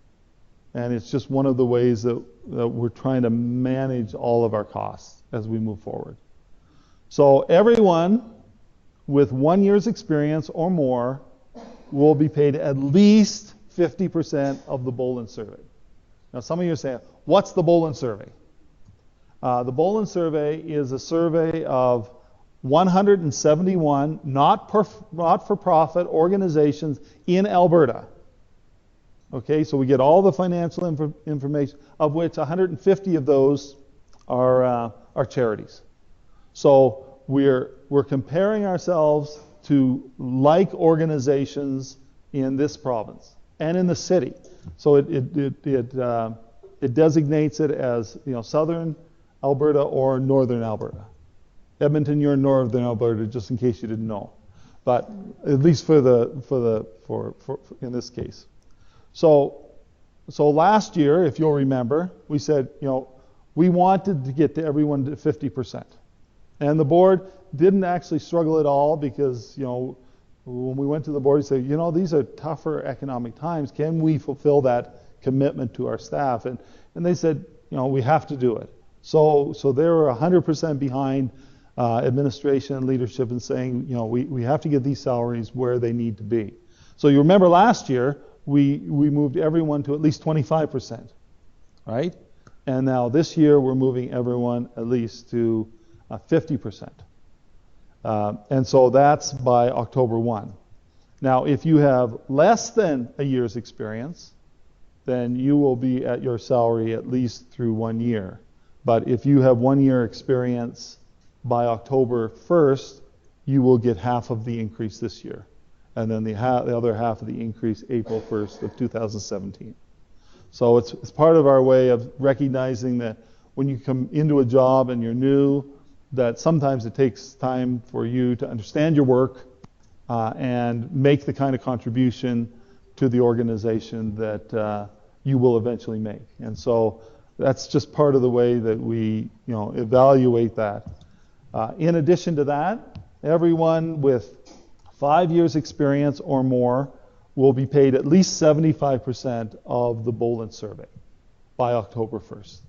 And it's just one of the ways that we're trying to manage all of our costs as we move forward. So everyone with 1 year's experience or more will be paid at least 50% of the Boland survey. Now some of you are saying, what's the Boland survey? The Boland survey is a survey of 171 not-for-profit organizations in Alberta. Okay, so we get all the financial information, of which 150 of those are charities. So we're comparing ourselves to like organizations in this province and in the city. So it designates it as, Southern Alberta or Northern Alberta. Edmonton, you're in Northern Alberta, just in case you didn't know, but at least for in this case. So last year, if you'll remember, we said, we wanted to get to everyone to 50%, and the board didn't actually struggle at all because, when we went to the board, we said, these are tougher economic times. Can we fulfill that commitment to our staff? And they said, we have to do it. So they were 100% behind administration and leadership in saying, we have to get these salaries where they need to be. So you remember last year, we moved everyone to at least 25%, right? And now this year, we're moving everyone at least to 50%. And so that's by October 1. Now, if you have less than a year's experience, then you will be at your salary at least through 1 year. But if you have 1 year experience by October 1st, you will get half of the increase this year. And then the other half of the increase April 1st of 2017. So it's part of our way of recognizing that when you come into a job and you're new, that sometimes it takes time for you to understand your work and make the kind of contribution to the organization that you will eventually make. And so that's just part of the way that we evaluate that. In addition to that, everyone with 5 years experience or more will be paid at least 75% of the Boland survey by October 1st.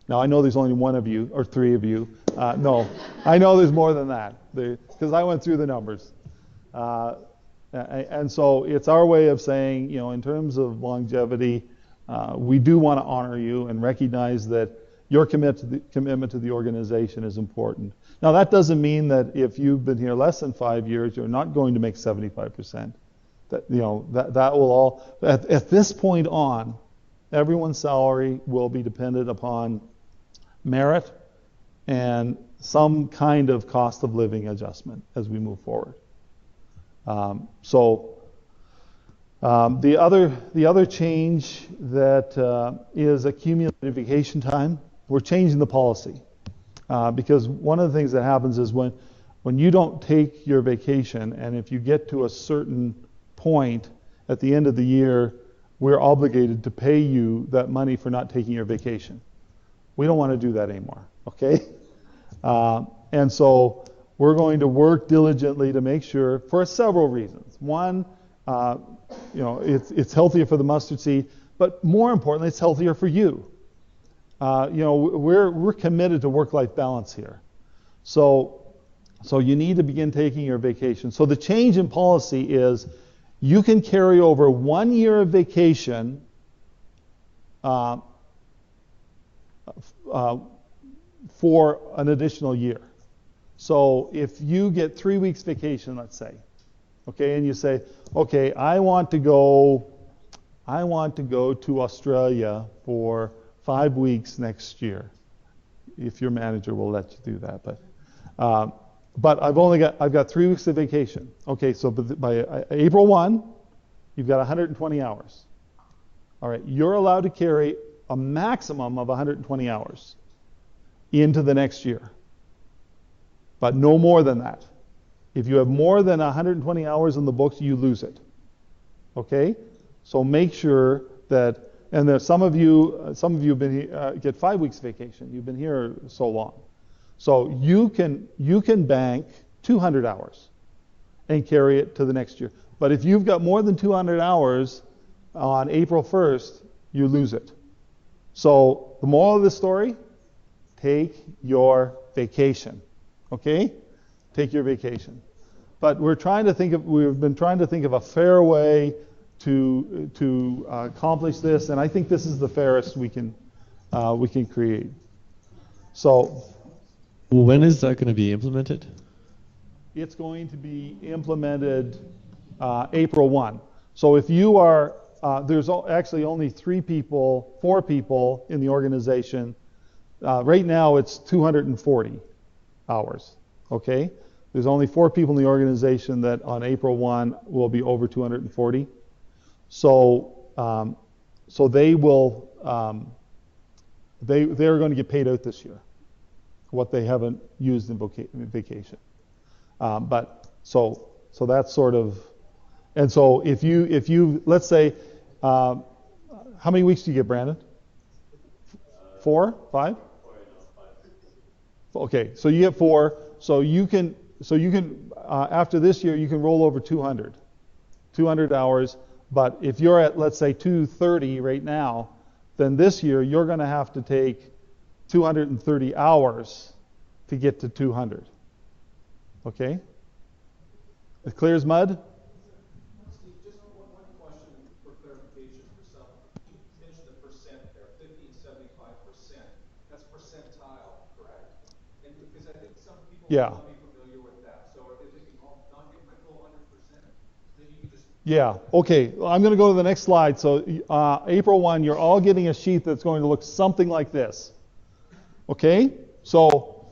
Now, I know there's only one of you, or three of you. No, I know there's more than that, because I went through the numbers. And so it's our way of saying, in terms of longevity, we do want to honor you and recognize that your commitment to the organization is important. Now, that doesn't mean that if you've been here less than 5 years, you're not going to make 75%. That will all, at this point on, everyone's salary will be dependent upon merit and some kind of cost of living adjustment as we move forward. The other change that is accumulated vacation time, we're changing the policy. Because one of the things that happens is when you don't take your vacation, and if you get to a certain point at the end of the year, we're obligated to pay you that money for not taking your vacation. We don't want to do that anymore, okay? And so we're going to work diligently to make sure, for several reasons. One, it's healthier for the mustard seed, but more importantly, it's healthier for you. We're committed to work-life balance here. So you need to begin taking your vacation. So the change in policy is you can carry over 1 year of vacation for an additional year. So if you get 3 weeks vacation, let's say, okay, and you say, okay, I want to go to Australia for 5 weeks next year, if your manager will let you do that. But I've got 3 weeks of vacation. Okay, so by April 1, you've got 120 hours. All right, you're allowed to carry a maximum of 120 hours into the next year, but no more than that. If you have more than 120 hours in the books, you lose it. Okay? So make sure that, and there's some of you have been get 5 weeks vacation. You've been here so long. So you can bank 200 hours and carry it to the next year. But if you've got more than 200 hours on April 1st, you lose it. So the moral of the story, take your vacation. Okay? Take your vacation. But we've been trying to think of a fair way to accomplish this, and I think this is the fairest we can create. So when is that going to be implemented? it's going to be implemented April 1. So if you are, there's actually only 4 people in the organization. Right now it's 240 hours, okay? There's only 4 people in the organization that on April 1 will be over 240. So they will, they're going to get paid out this year, what they haven't used in vacation. But so that's sort of, and so if you let's say, how many weeks do you get, Brandon? 4, 5? Okay, so you get 4. So you can after this year you can roll over 200 hours. But if you're at, let's say, 230 right now, then this year you're going to have to take 230 hours to get to 200. Okay? As clear as mud? Steve, just one question for clarification for some. You mentioned the percent there, 50 and 75%. That's percentile, correct? And because I think some people may not be familiar with that. So if they can not get my full 100%, maybe you can just... Yeah, okay. I'm going to go to the next slide. So April 1, you're all getting a sheet that's going to look something like this. Okay? So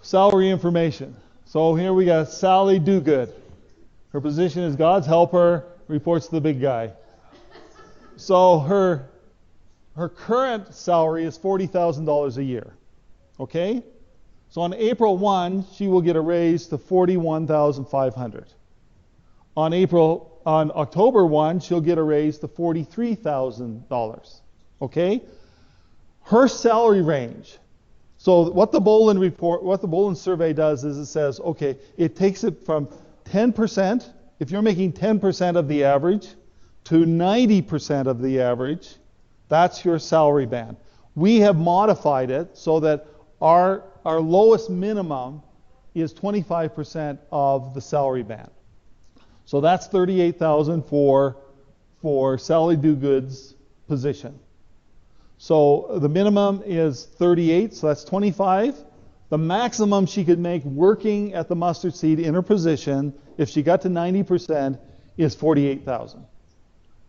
salary information. So here we got Sally Dogood. Her position is God's helper, reports to the big guy. So her current salary is $40,000 a year. Okay? So on April 1, she will get a raise to $41,500. On October 1, she'll get a raise to $43,000. Okay? Her salary range. So what the Bolin survey does is it says, okay, it takes it from 10%, if you're making 10% of the average, to 90% of the average. That's your salary band. We have modified it so that our lowest minimum is 25% of the salary band. So that's $38,000 for Sally Dogood's position. So the minimum is 38, so that's 25. The maximum she could make working at the mustard seed in her position, if she got to 90%, is 48,000.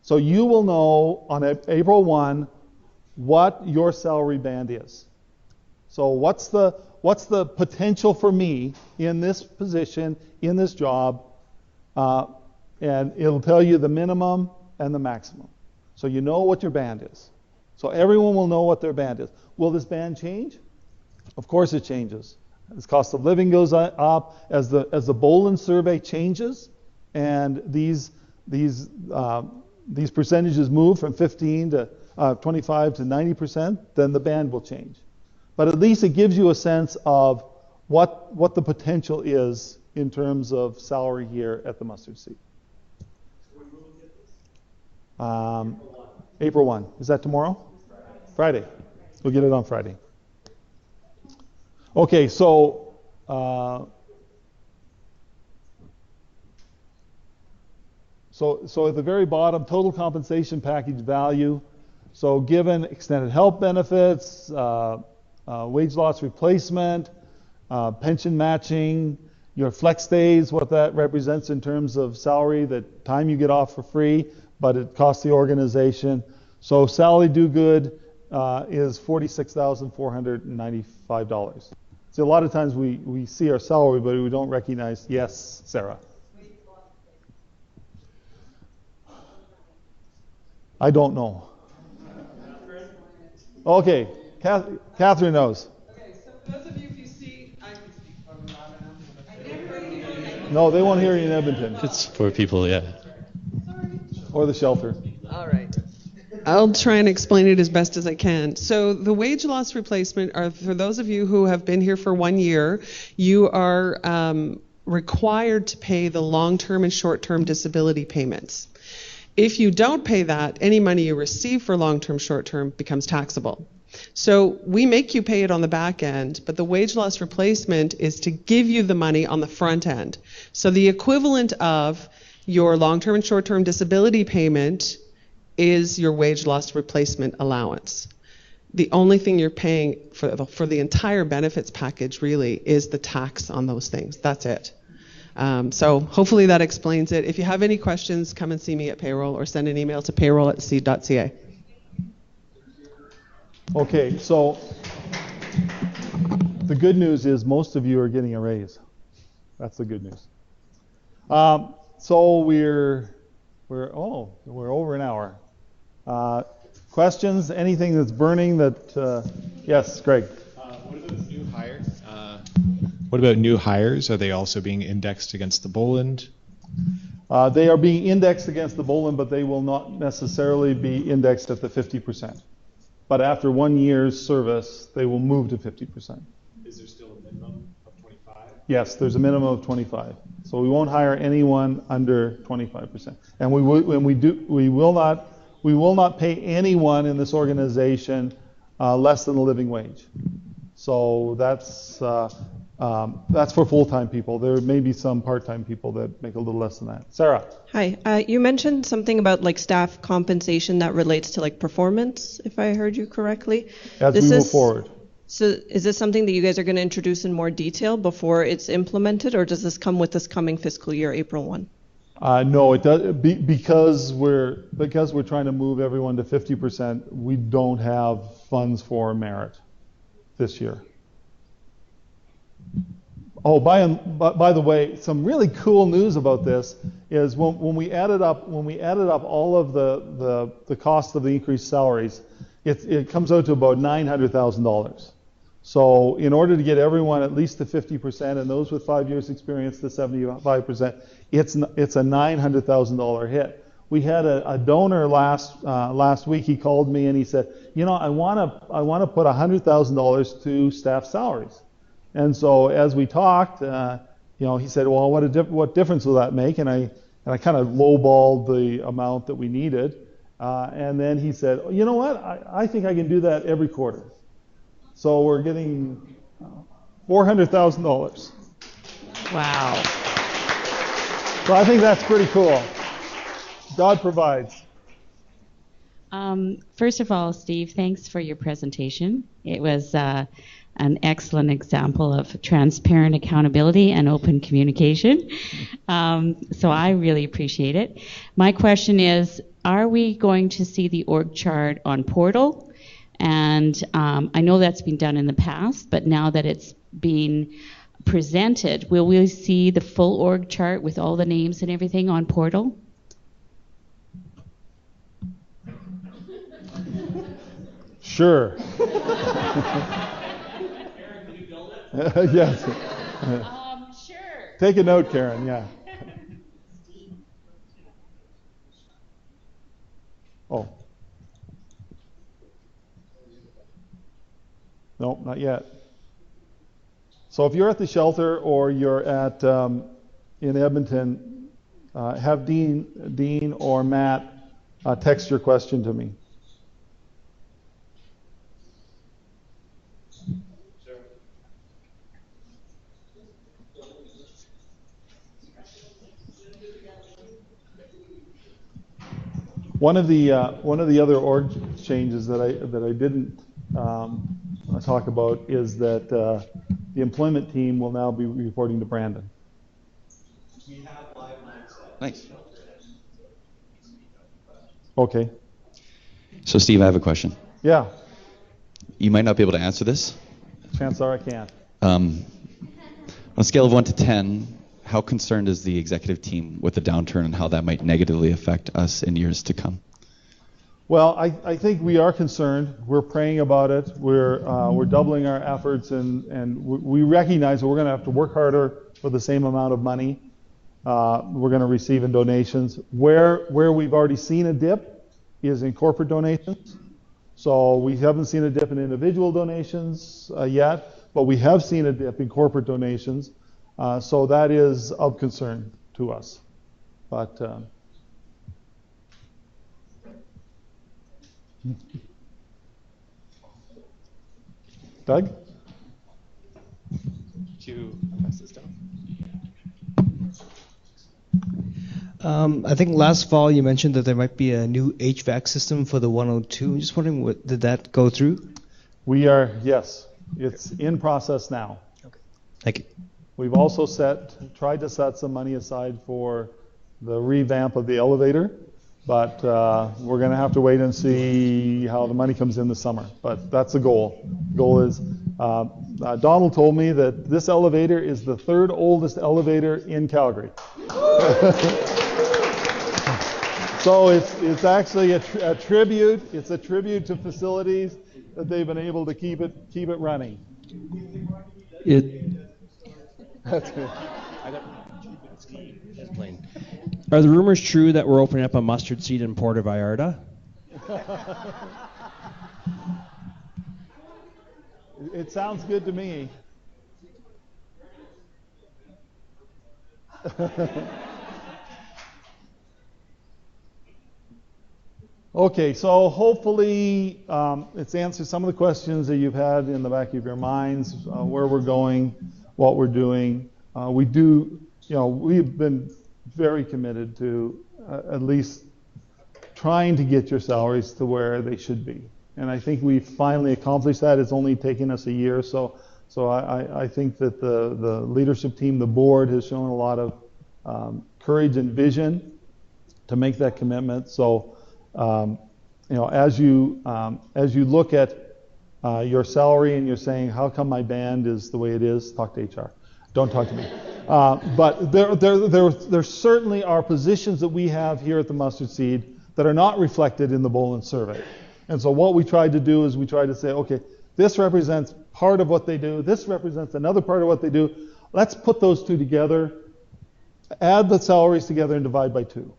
So you will know on April 1 what your salary band is. So what's the potential for me in this position, in this job, and it'll tell you the minimum and the maximum. So you know what your band is. So everyone will know what their band is. Will this band change? Of course it changes. As cost of living goes up, as the Bolin survey changes, and these percentages move from 15 to 25 to 90%, then the band will change. But at least it gives you a sense of what the potential is in terms of salary here at the mustard seed. When will we get this? April 1. Is that tomorrow? Friday. We'll get it on Friday. Okay, so so at the very bottom, total compensation package value. So given extended health benefits, wage loss replacement, pension matching, your flex days, what that represents in terms of salary, the time you get off for free, but it costs the organization. So Sally Dogood is $46,495. So a lot of times we see our salary, but we don't recognize. Yes, Sarah. I don't know. Okay, Catherine knows. Okay, so for those of you, if you see, I can speak for me, I don't know. No, they won't hear you in Edmonton. It's for people, yeah. Or the shelter. All right. I'll try and explain it as best as I can. So the wage loss replacement are for those of you who have been here for 1 year, you are required to pay the long-term and short-term disability payments. If you don't pay that, any money you receive for long-term, short-term becomes taxable. So we make you pay it on the back end, but the wage loss replacement is to give you the money on the front end. So the equivalent of your long-term and short-term disability payment is your wage loss replacement allowance. The only thing you're paying for the entire benefits package really is the tax on those things. That's it. So hopefully that explains it. If you have any questions, come and see me at payroll or send an email to payroll@seed.ca. Okay, so the good news is most of you are getting a raise. That's the good news. So we're over an hour. Questions? Anything that's burning that? Yes, Greg. What about new hires? What about new hires? Are they also being indexed against the Boland? They are being indexed against the Boland, but they will not necessarily be indexed at the 50%. But after 1 year's service, they will move to 50%. Is there still a minimum of 25? Yes, there's a minimum of 25. So we won't hire anyone under 25%. And we will not pay anyone in this organization less than the living wage. So that's for full-time people. There may be some part-time people that make a little less than that. Sarah. Hi. You mentioned something about like staff compensation that relates to like performance, if I heard you correctly. As we move forward. So is this something that you guys are going to introduce in more detail before it's implemented, or does this come with this coming fiscal year, April 1? No, it does because we're trying to move everyone to 50%. We don't have funds for merit this year. Oh, by the way, some really cool news about this is when we added up all of the cost of the increased salaries, it comes out to about $900,000. So in order to get everyone at least to 50% and those with 5 years experience to 75%, it's a $900,000 hit. We had a donor last week. He called me and he said, I want to put $100,000 to staff salaries. And so as we talked, he said, well, what difference will that make? And I kind of lowballed the amount that we needed. And then he said, you know what? I think I can do that every quarter. So we're getting $400,000. Wow. So I think that's pretty cool. God provides. First of all, Steve, thanks for your presentation. It was an excellent example of transparent accountability and open communication. So I really appreciate it. My question is, are we going to see the org chart on portal? And I know that's been done in the past, but now that it's being presented, will we see the full org chart with all the names and everything on portal? Sure. Yes. Sure. Take a note, Karen. Yeah. Oh. No, not yet. So if you're at the shelter or you're at in Edmonton, have Dean or Matt text your question to me. One of the other org changes that I didn't talk about is that the employment team will now be reporting to Brandon. We have live mics. Nice. Okay. So Steve, I have a question. Yeah. You might not be able to answer this. Chances are I can't. On a scale of 1 to 10, how concerned is the executive team with the downturn and how that might negatively affect us in years to come? Well, I think we are concerned. We're praying about it. We're doubling our efforts, and we recognize that we're going to have to work harder for the same amount of money. we're going to receive in donations. Where we've already seen a dip is in corporate donations. So we haven't seen a dip in individual donations yet, but we have seen a dip in corporate donations. So that is of concern to us. But Doug? To pass this down. I think last fall you mentioned that there might be a new HVAC system for the 102. I'm just wondering, did that go through? Yes, it's in process now. Okay. Thank you. We've also tried to set some money aside for the revamp of the elevator, but we're going to have to wait and see how the money comes in the summer. But that's the goal. The goal is, Donald told me that this elevator is the third oldest elevator in Calgary. So it's actually a tribute. It's a tribute to facilities that they've been able to keep it running. That's good. Are the rumors true that we're opening up a mustard seed in Puerto Vallarta? It sounds good to me. Okay, so hopefully it's answered some of the questions that you've had in the back of your minds, where we're going, what we're doing. We've been very committed to at least trying to get your salaries to where they should be. And I think we've finally accomplished that. It's only taken us a year, so I think that the leadership team, the board, has shown a lot of courage and vision to make that commitment. So, as you look at your salary and you're saying, how come my band is the way it is, talk to HR. Don't talk to me. But there certainly are positions that we have here at the Mustard Seed that are not reflected in the Bolin survey. And so what we tried to do is we tried to say, okay, this represents part of what they do. This represents another part of what they do. Let's put those two together, add the salaries together, and divide by 2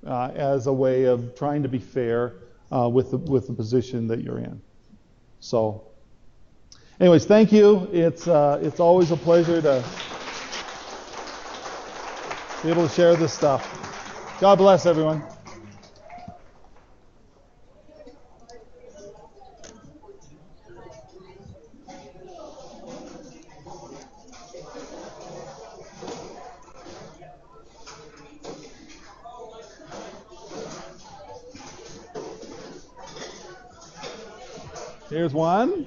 as a way of trying to be fair with the position that you're in. So, anyways, thank you. It's always a pleasure to be able to share this stuff. God bless everyone. Here's one.